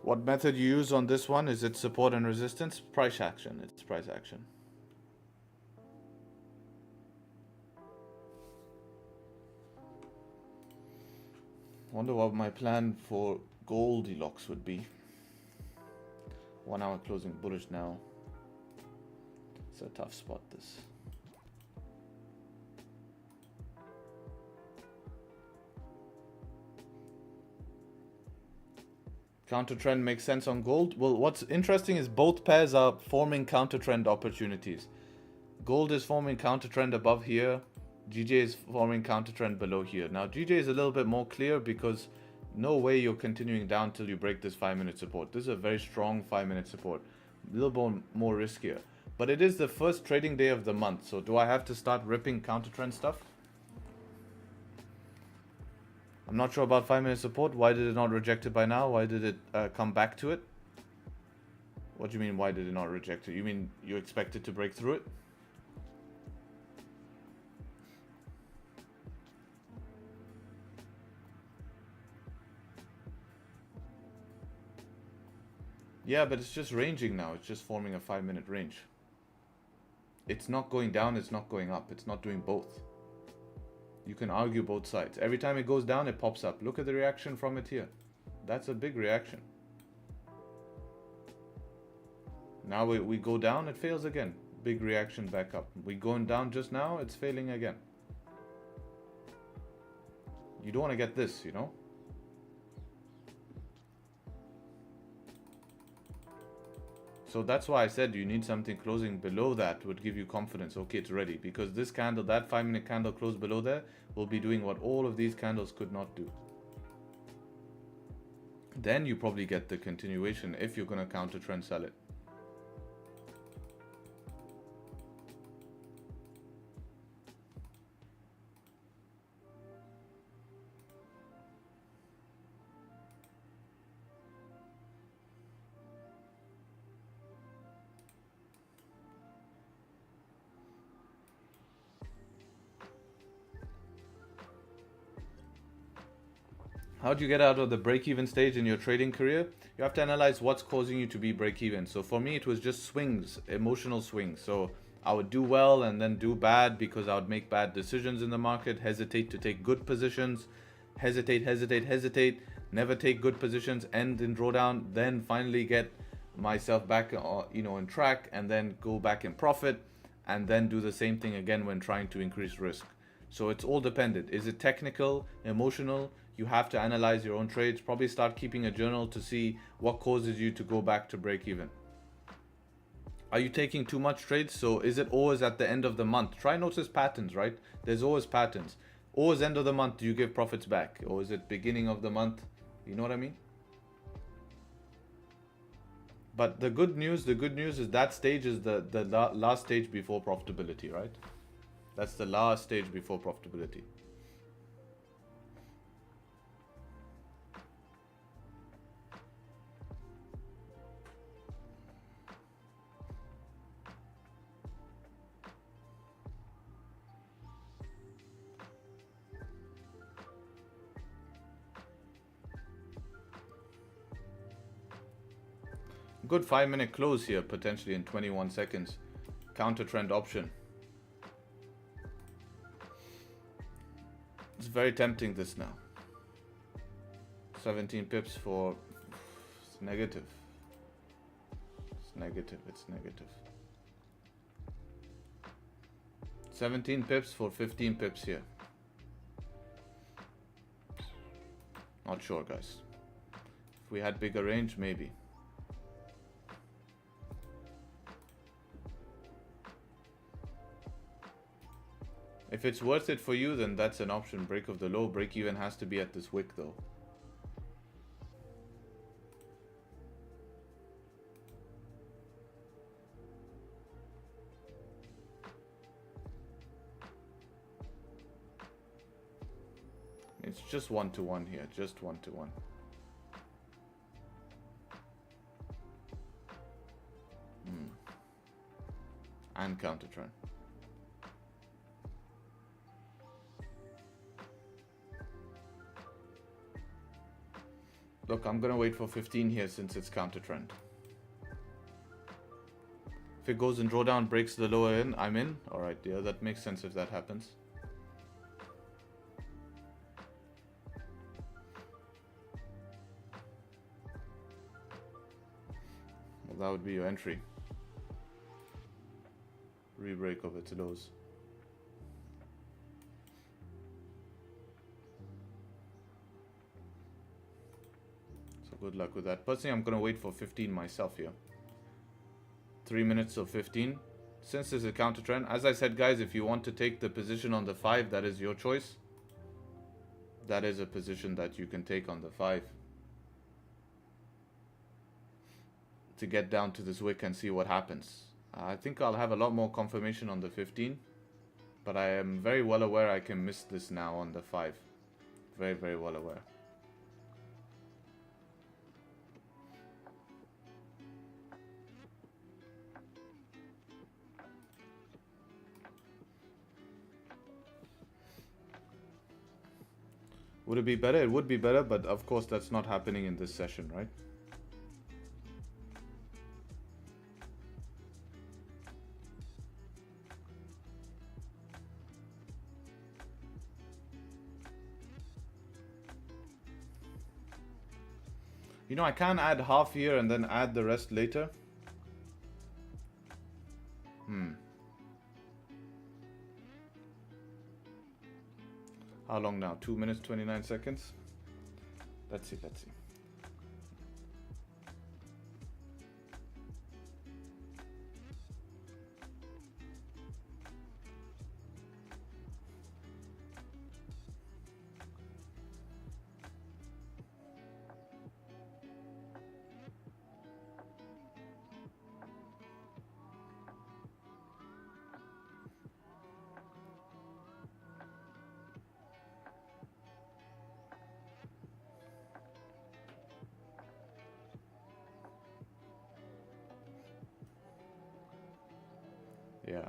[SPEAKER 2] What method you use on this one? Is it support and resistance? Price action. It's price action. Wonder what my plan for Goldilocks would be. 1 hour closing bullish now. It's a tough spot, this. Counter trend makes sense on gold. Well, what's interesting is both pairs are forming counter trend opportunities. Gold is forming counter trend above here. GJ is forming counter trend below here. Now GJ is a little bit more clear because no way you're continuing down till you break this 5-minute support. This is a very strong 5-minute support. A little bit more riskier. But it is the first trading day of the month. So do I have to start ripping counter trend stuff? I'm not sure about 5-minute support. Why did it not reject it by now? Why did it come back to it? What do you mean, why did it not reject it? You mean you expect it to break through it? Yeah, but it's just ranging now. It's just forming a 5-minute range. It's not going down, it's not going up. It's not doing both. You can argue both sides. Every time it goes down, it pops up. Look at the reaction from it here. That's a big reaction. Now we go down, it fails again. Big reaction back up. We going down just now, it's failing again. You don't want to get this, you know? So that's why I said you need something closing below that would give you confidence. Okay, it's ready. Because this candle, that 5-minute candle closed below there, will be doing what all of these candles could not do. Then you probably get the continuation if you're going to counter trend sell it. How do you get out of the break-even stage in your trading career? You have to analyze what's causing you to be break-even. So for me, it was just swings, emotional swings. So I would do well and then do bad because I would make bad decisions in the market, hesitate to take good positions, hesitate, never take good positions, end in drawdown, then finally get myself back in track and then go back in profit and then do the same thing again when trying to increase risk. So it's all dependent. Is it technical, emotional? You have to analyze your own trades. Probably start keeping a journal to see what causes you to go back to break even. Are you taking too much trades? So is it always at the end of the month? Try notice patterns, right? There's always patterns. Always end of the month, do you give profits back? Or is it beginning of the month? You know what I mean? But the good news is that stage is the last stage before profitability, right? That's the last stage before profitability. Good 5-minute close here, potentially in 21 seconds. Counter trend option. It's very tempting this now. 17 pips for... It's negative. It's negative, it's negative. 17 pips for 15 pips here. Not sure, guys. If we had bigger range, maybe. If it's worth it for you, then that's an option. Break of the low. Break even has to be at this wick though. It's just 1-to-1 here, just 1-to-1. And counter trend. Look, I'm gonna wait for 15 here since it's counter trend. If it goes in drawdown, breaks the lower in, I'm in. Alright, yeah, that makes sense if that happens. Well, that would be your entry. Re-break of its lows. So good luck with that. Personally, I'm gonna wait for 15 myself here. 3 minutes of 15. Since there's a counter trend, as I said, guys, if you want to take the position on the 5, that is your choice. That is a position that you can take on the 5. To get down to this wick and see what happens. I think I'll have a lot more confirmation on the 15. But I am very well aware I can miss this now on the 5. Very, very well aware. Would it be better? It would be better, but of course that's not happening in this session, right? You know, I can add half here and then add the rest later. How long now? 2 minutes, 29 seconds. Let's see, let's see. Yeah.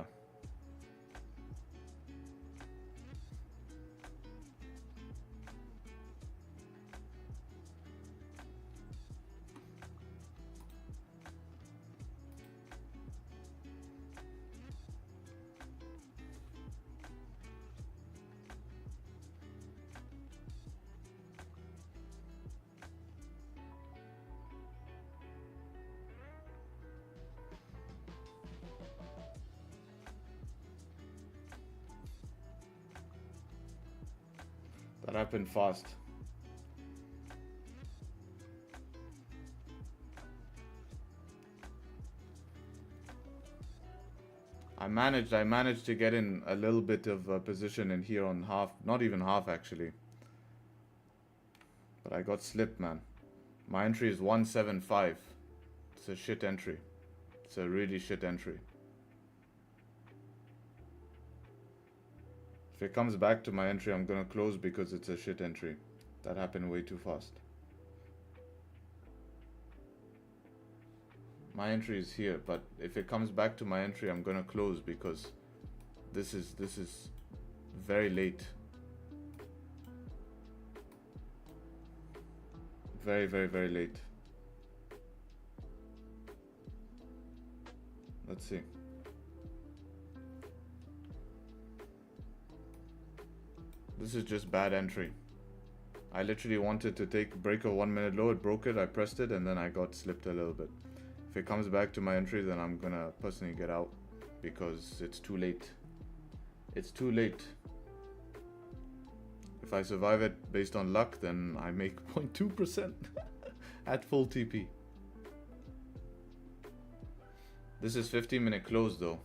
[SPEAKER 2] That happened fast. I managed to get in a little bit of a position in here on half, not even half actually. But I got slipped, man. My entry is 175. It's a shit entry. It's a really shit entry. If it comes back to my entry, I'm gonna close because it's a shit entry. That happened way too fast. My entry is here, but if it comes back to my entry, I'm gonna close because this is very late. Very, very, very late. Let's see. This is just bad entry. I literally wanted to take break of 1 minute low. It broke it. I pressed it and then I got slipped a little bit. If it comes back to my entry, then I'm gonna personally get out because it's too late. It's too late. If I survive it based on luck, then I make 0.2% at full TP. This is 15-minute close though.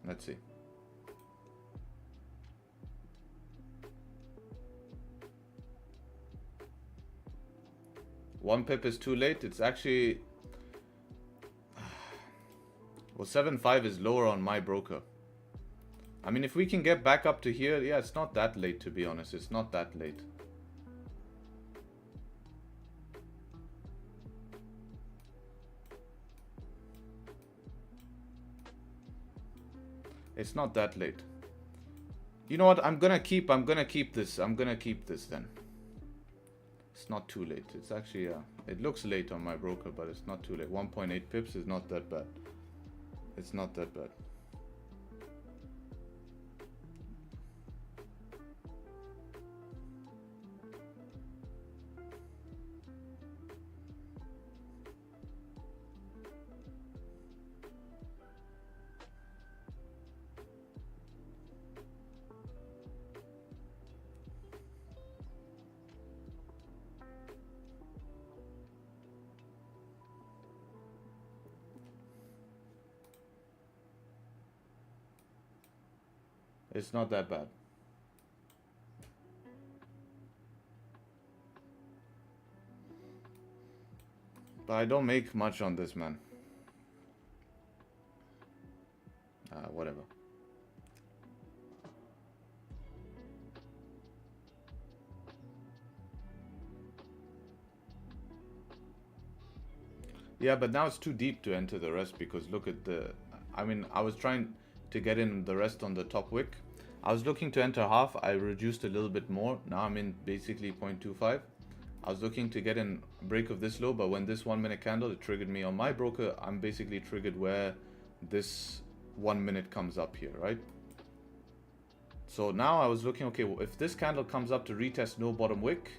[SPEAKER 2] Let's see. One pip is too late. It's actually... Well, 7.5 is lower on my broker. I mean, if we can get back up to here, yeah, it's not that late, to be honest. It's not that late. It's not that late. You know what? I'm gonna keep this. I'm gonna keep this then. It's not too late. It's actually, it looks late on my broker, but it's not too late. 1.8 pips is not that bad. It's not that bad. It's not that bad. But I don't make much on this, man. Whatever. Yeah, but now it's too deep to enter the rest because look at the... I mean, I was trying to get in the rest on the top wick. I was looking to enter half. I reduced a little bit more. Now I'm in basically 0.25. I was looking to get in break of this low, but when this 1 minute candle, it triggered me on my broker. I'm basically triggered where this 1 minute comes up here, right? So now I was looking, okay, well, if this candle comes up to retest no bottom wick,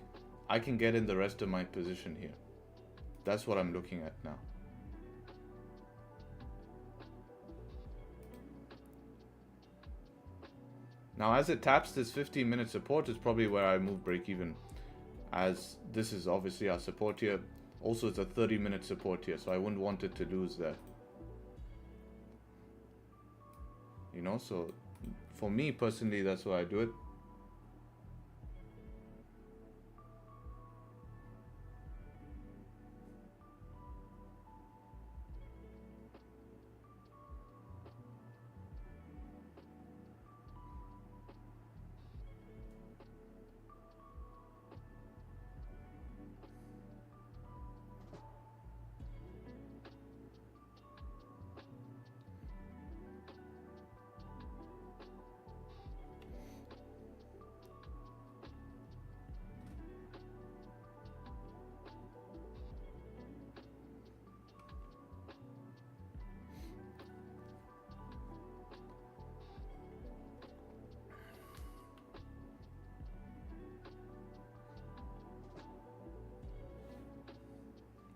[SPEAKER 2] I can get in the rest of my position here. That's what I'm looking at now. Now, as it taps this 15-minute support is probably where I move break even, as this is obviously our support here. Also, it's a 30-minute support here, so I wouldn't want it to lose there. You know, so for me personally, that's why I do it.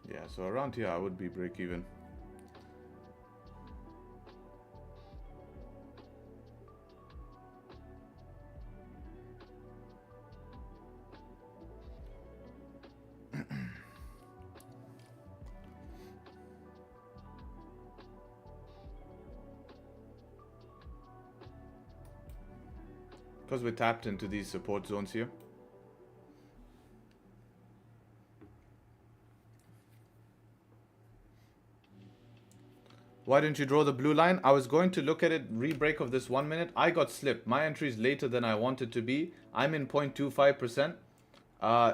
[SPEAKER 2] Yeah, so around here I would be break even. Because we tapped into these support zones here. Why didn't you draw the blue line? I was going to look at it, re-break of this 1 minute. I got slipped. My entry is later than I wanted to be. I'm in 0.25%.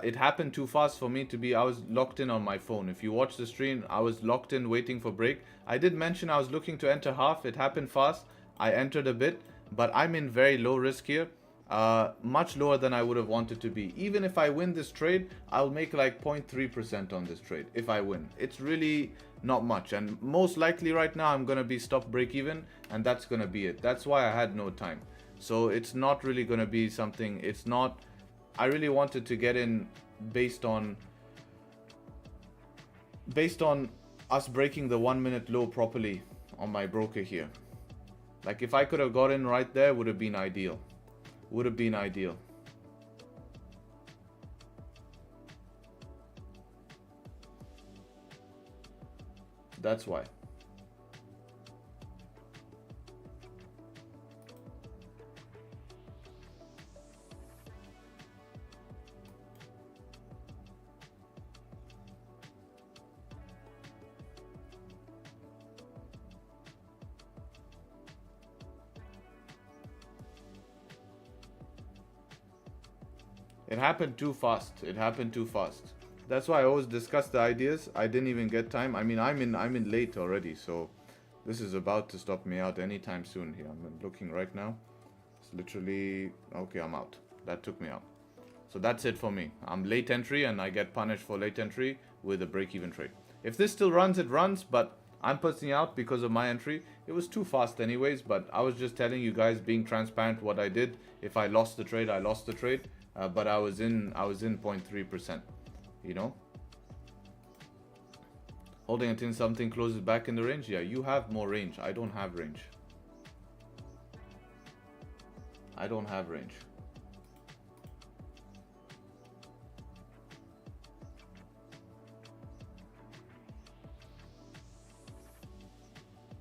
[SPEAKER 2] It happened too fast for me to be. I was locked in on my phone. If you watch the stream, I was locked in waiting for break. I did mention I was looking to enter half. It happened fast. I entered a bit, but I'm in very low risk here. much lower than I would have wanted to be. Even if I win this trade, I'll make like 0.3% on this trade if I win. It's really not much, and most likely right now I'm gonna be stop break even, and that's gonna be it. That's why I had no time. So it's not really gonna be something. It's not. I really wanted to get in based on us breaking the 1 minute low properly on my broker here. Like if I could have got in right there, would have been ideal. Would have been ideal. That's why. It happened too fast. It happened too fast. That's why I always discuss the ideas. I didn't even get time. I mean, I'm in late already, so this is about to stop me out anytime soon here. I'm looking right now. It's literally okay. I'm out. That took me out. So that's it for me. I'm late entry, and I get punished for late entry with a break-even trade. If this still runs, it runs, but I'm personally out because of my entry. It was too fast anyways, but I was just telling you guys, being transparent, what I did. If I lost the trade, I lost the trade. But I was in 0.3%, you know. Holding until something closes back in the range. Yeah, you have more range. I don't have range. I don't have range.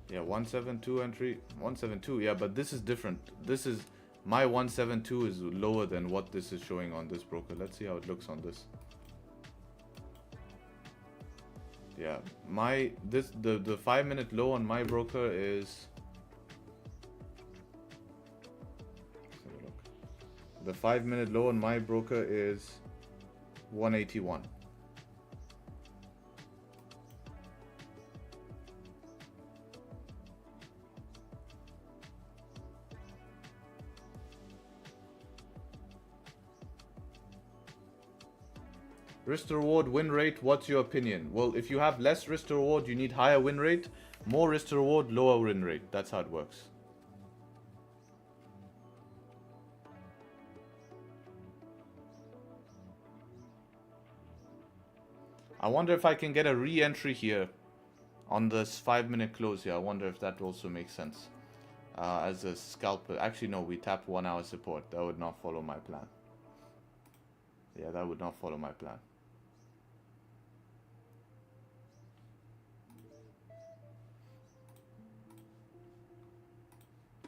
[SPEAKER 2] Yeah, 172 entry, 172. Yeah, but this is different. This is my 172 is lower than what this is showing on this broker. Let's see how it looks on this. Yeah, the 5 minute low on my broker is, let's have a look. The 5 minute low on my broker is 181. Risk to reward, win rate, what's your opinion? Well, if you have less risk to reward, you need higher win rate. More risk to reward, lower win rate. That's how it works. I wonder if I can get a re-entry here on this 5 minute close here. I wonder if that also makes sense. As a scalp. Actually, no, we tapped 1 hour support. That would not follow my plan. Yeah, that would not follow my plan.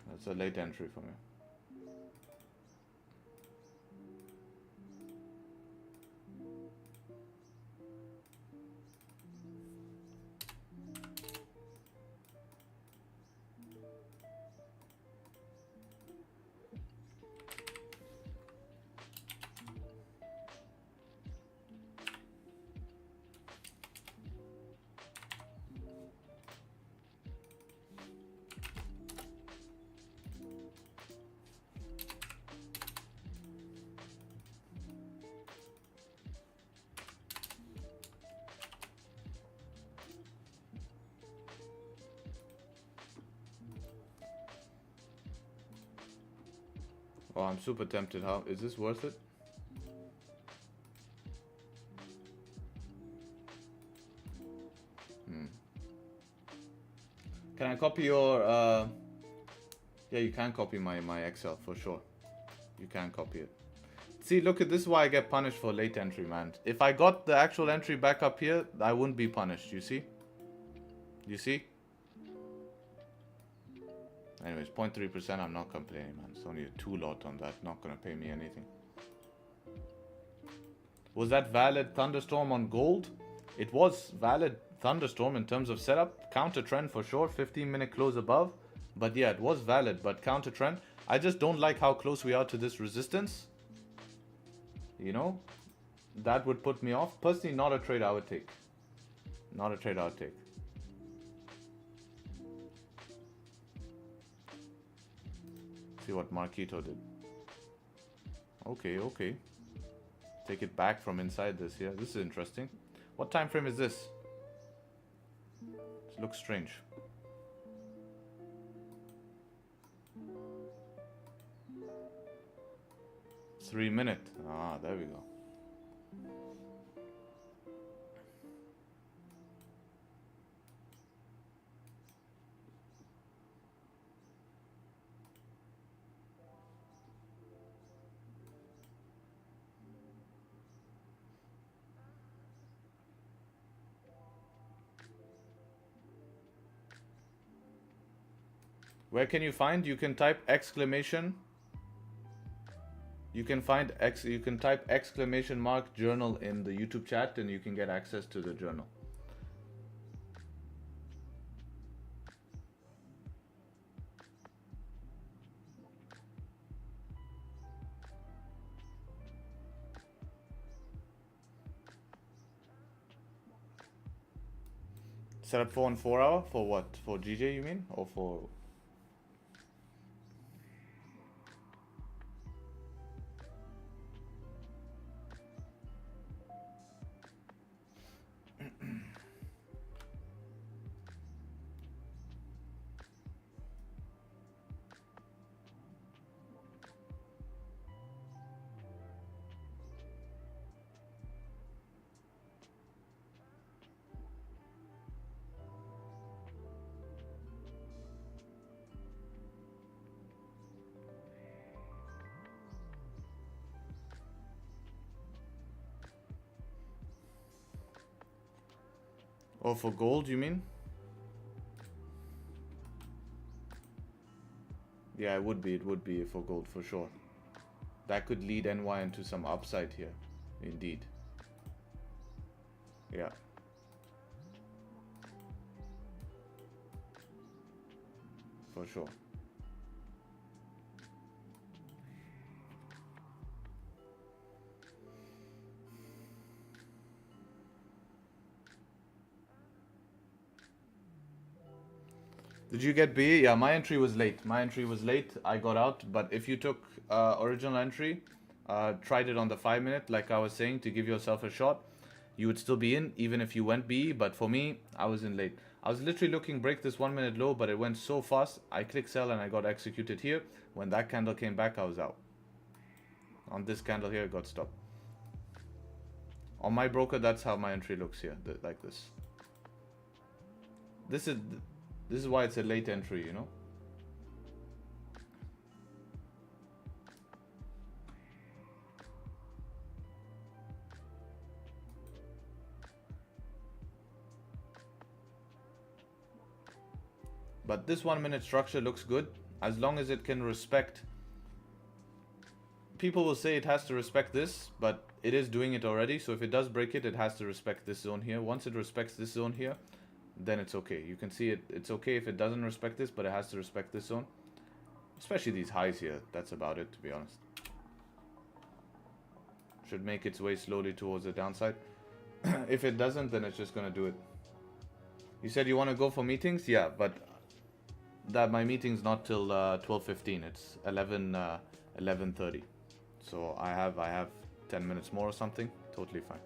[SPEAKER 2] That's a late entry for me. Oh, I'm super tempted. How is this worth it? Can I copy your yeah, you can copy my Excel for sure. You can copy it. See, look at this is why I get punished for late entry, man. If I got the actual entry back up here, I wouldn't be punished, you see? You see? Anyways, 0.3%, I'm not complaining, man. It's only a 2 lot on that. Not gonna pay me anything. Was that valid thunderstorm on gold? It was valid thunderstorm in terms of setup. Counter trend for sure. 15-minute close above. But yeah, it was valid. But counter trend. I just don't like how close we are to this resistance. You know? That would put me off. Personally, not a trade I would take. Not a trade I would take. See what Marquito did. Okay, okay. Take it back from inside this here. This is interesting. What time frame is this? It looks strange. Three-minute. Ah, there we go. Where can you find? You can type exclamation. You can type exclamation mark journal in the YouTube chat and you can get access to the journal. Set up for 4 hour? For what? For GJ you mean? Or for... Oh, for gold, you mean? Yeah, it would be for gold for sure. That could lead NY into some upside here, indeed. Yeah. For sure. Did you get B? Yeah, my entry was late. I got out. But if you took original entry, tried it on the 5-minute, like I was saying, to give yourself a shot, you would still be in, even if you went B. But for me, I was in late. I was literally looking break this 1-minute low, but it went so fast. I clicked sell and I got executed here. When that candle came back, I was out. On this candle here, it got stopped. On my broker, that's how my entry looks here, like this. This is why it's a late entry, you know. But this 1-minute structure looks good as long as it can respect. People will say it has to respect this, but it is doing it already. So if it does break it, it has to respect this zone here. Once it respects this zone here, then it's okay. You can see it's okay if it doesn't respect this, but it has to respect this zone. Especially these highs here. That's about it, to be honest. Should make its way slowly towards the downside. If it doesn't, then it's just going to do it. You said you want to go for meetings? Yeah, but that my meeting's not till 12:15. It's 11:30. So I have 10 minutes more or something. Totally fine.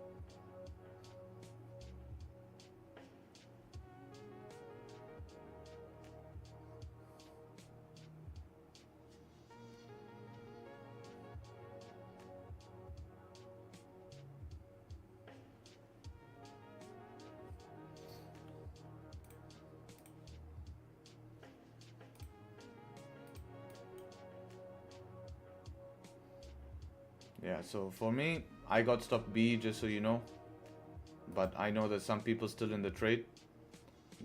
[SPEAKER 2] Yeah, so for me, I got stopped B, just so you know. But I know that some people still in the trade.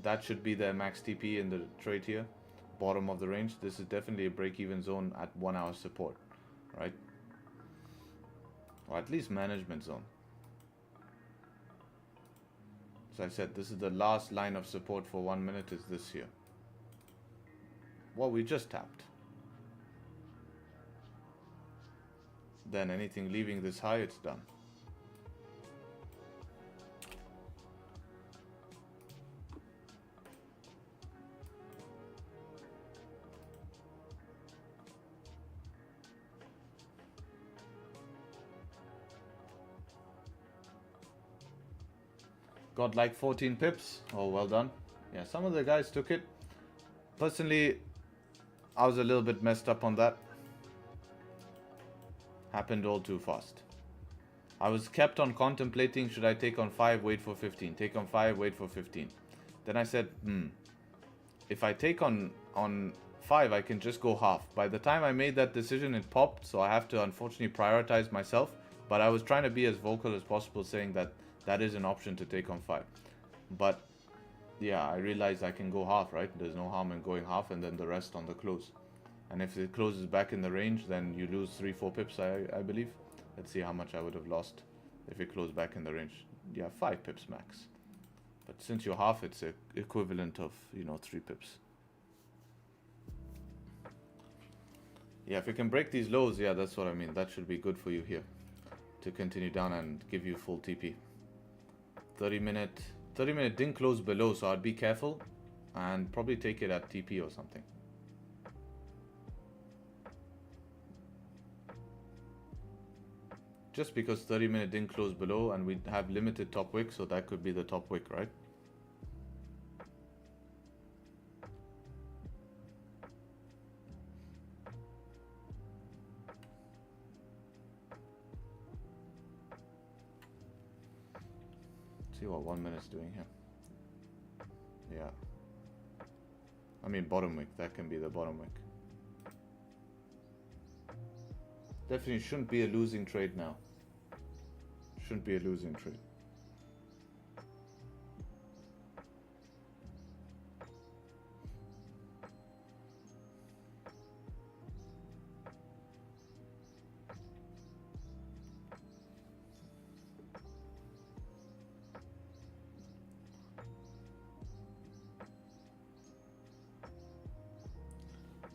[SPEAKER 2] That should be their max TP in the trade here. Bottom of the range. This is definitely a break-even zone at 1 hour support, right? Or at least management zone. As I said, this is the last line of support for 1 minute is this here. Well, we just tapped. Then anything leaving this high, it's done. Got like 14 pips. Oh, well done. Yeah, some of the guys took it. Personally, I was a little bit messed up on that. Happened all too fast. I was kept on contemplating, should I take on 5, wait for 15, take on 5, wait for 15. Then I said, if I take on 5, I can just go half. By the time I made that decision, it popped, so I have to unfortunately prioritize myself. But I was trying to be as vocal as possible, saying that that is an option to take on 5. But yeah, I realized I can go half, right? There's no harm in going half and then the rest on the close. And if it closes back in the range, then you lose 3-4 pips, I believe. Let's see how much I would have lost if it closed back in the range. Yeah, 5 pips max. But since you're half, it's equivalent of, 3 pips. Yeah, if you can break these lows, yeah, that's what I mean. That should be good for you here to continue down and give you full TP. 30 minute didn't close below, so I'd be careful and probably take it at TP or something. Just because 30-minute didn't close below and we have limited top wick, so that could be the top wick, right? See what 1 minute's doing here. Yeah. I mean bottom wick, that can be the bottom wick. Definitely shouldn't be a losing trade now. Shouldn't be a losing trade.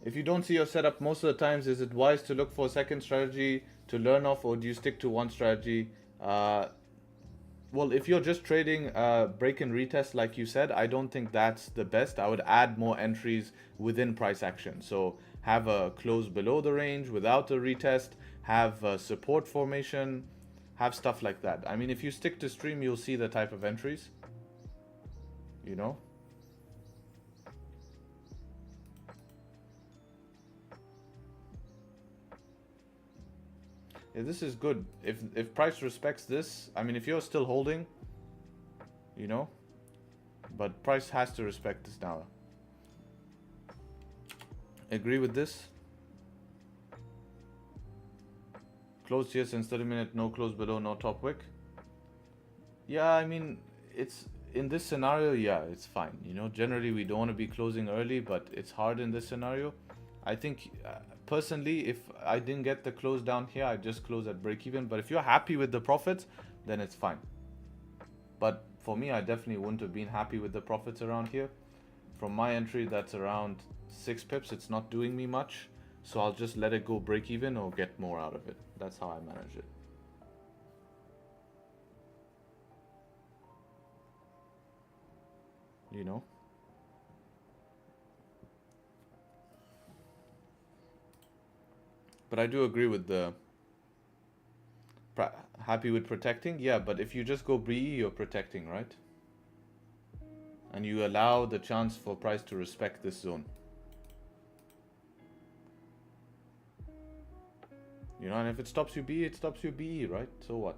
[SPEAKER 2] If you don't see your setup most of the times, is it wise to look for a second strategy to learn off, or do you stick to one strategy? Well, if you're just trading break and retest like you said, I don't think that's the best. I would add more entries within price action. So have a close below the range without a retest, have a support formation, have stuff like that. I mean, if you stick to stream, you'll see the type of entries, Yeah, this is good. If price respects this, I mean, if you're still holding, but price has to respect this now. Agree with this? Closed here since 30-minute, no close below, no top wick. Yeah, I mean, it's in this scenario, yeah, it's fine. Generally we don't want to be closing early, but it's hard in this scenario. I think personally, if I didn't get the close down here, I'd just close at break even. But if you're happy with the profits, then it's fine. But for me, I definitely wouldn't have been happy with the profits around here. From my entry, that's around 6 pips. It's not doing me much. So I'll just let it go break even or get more out of it. That's how I manage it. But I do agree with the happy with protecting. Yeah, but if you just go BE, you're protecting, right? And you allow the chance for price to respect this zone. And if it stops you BE, it stops you BE, right? So what?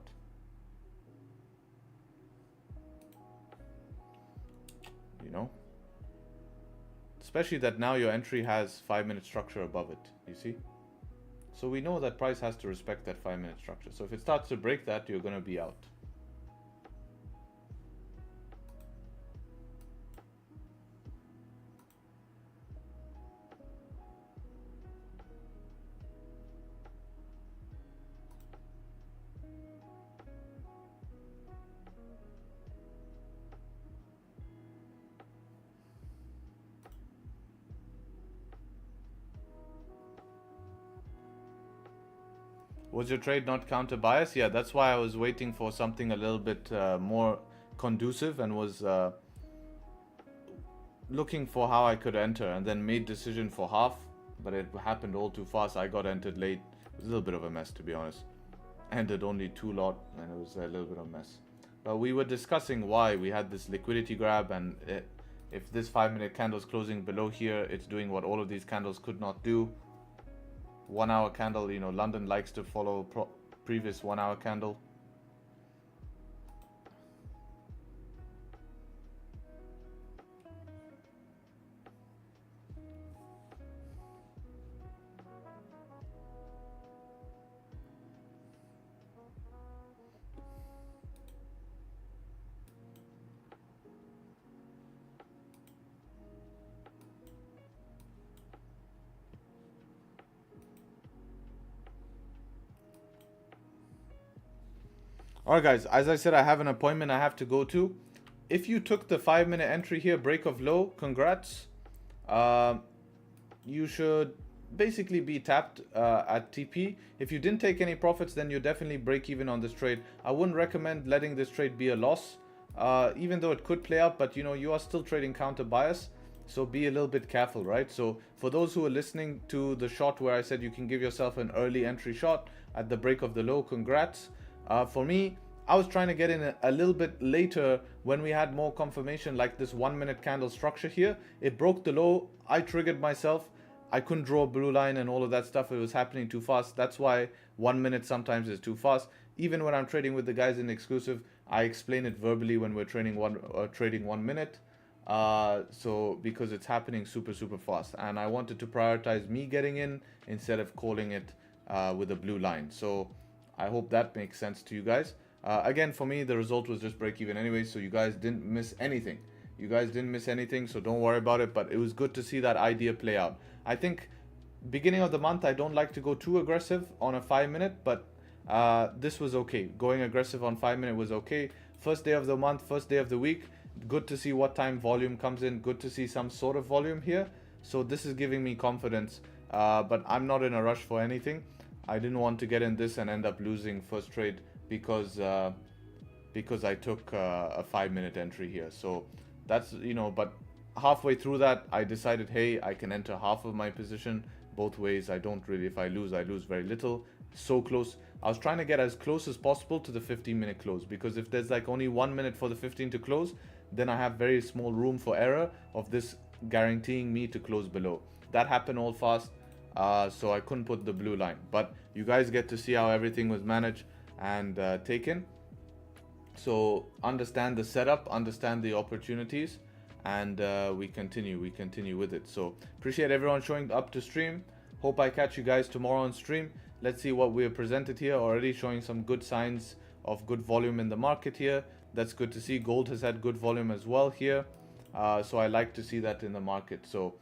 [SPEAKER 2] Especially that now your entry has 5-minute structure above it, you see? So we know that price has to respect that 5-minute structure. So if it starts to break that, you're going to be out. Was your trade not counter bias? Yeah, that's why I was waiting for something a little bit more conducive and was looking for how I could enter, and then made decision for half, but it happened all too fast. I got entered late. It was a little bit of a mess, to be honest. Entered only 2 lot and it was a little bit of a mess. But we were discussing why we had this liquidity grab, and if this 5-minute candle is closing below here, it's doing what all of these candles could not do. 1 hour candle, you know, London likes to follow previous 1 hour candle. Alright guys, as I said, I have an appointment I have to go to. If you took the 5-minute entry here, break of low, congrats. You should basically be tapped at TP. If you didn't take any profits, then you definitely break even on this trade. I wouldn't recommend letting this trade be a loss, even though it could play out, but you know, you are still trading counter bias. So be a little bit careful, right? So for those who are listening to the shot where I said you can give yourself an early entry shot at the break of the low, congrats. For me, I was trying to get in a little bit later when we had more confirmation, like this 1-minute candle structure here. It broke the low. I triggered myself. I couldn't draw a blue line and all of that stuff. It was happening too fast. That's why 1 minute sometimes is too fast. Even when I'm trading with the guys in exclusive, I explain it verbally when we're trading 1 minute. So because it's happening super fast, and I wanted to prioritize me getting in instead of calling it with a blue line. So I hope that makes sense to you guys. Again, for me, the result was just break even anyway, so you guys didn't miss anything. You guys didn't miss anything, so don't worry about it. But it was good to see that idea play out. I think beginning of the month, I don't like to go too aggressive on a 5-minute, but this was okay. Going aggressive on 5-minute was okay. First day of the month, first day of the week. Good to see what time volume comes in. Good to see some sort of volume here. So this is giving me confidence, but I'm not in a rush for anything. I didn't want to get in this and end up losing first trade because I took a 5-minute entry here. So that's, you know, but halfway through that, I decided, hey, I can enter half of my position both ways. I don't really, if I lose very little. So close. I was trying to get as close as possible to the 15-minute close, because if there's like only 1 minute for the 15 to close, then I have very small room for error of this guaranteeing me to close below. That happened all fast. So I couldn't put the blue line, but you guys get to see how everything was managed and taken. So understand the setup, understand the opportunities, and we continue with it. So appreciate everyone showing up to stream. Hope I catch you guys tomorrow on stream. Let's see what we have presented here. Already showing some good signs of good volume in the market here. That's good to see. Gold has had good volume as well here. So I like to see that in the market. So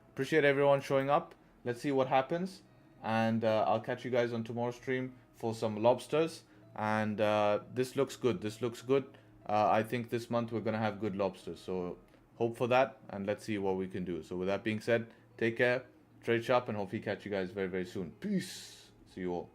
[SPEAKER 2] appreciate everyone showing up. Let's see what happens, and I'll catch you guys on tomorrow's stream for some lobsters. And this looks good. This looks good. I think this month we're gonna have good lobsters. So hope for that, and let's see what we can do. So with that being said, take care, trade sharp, and hopefully catch you guys very soon. Peace. See you all.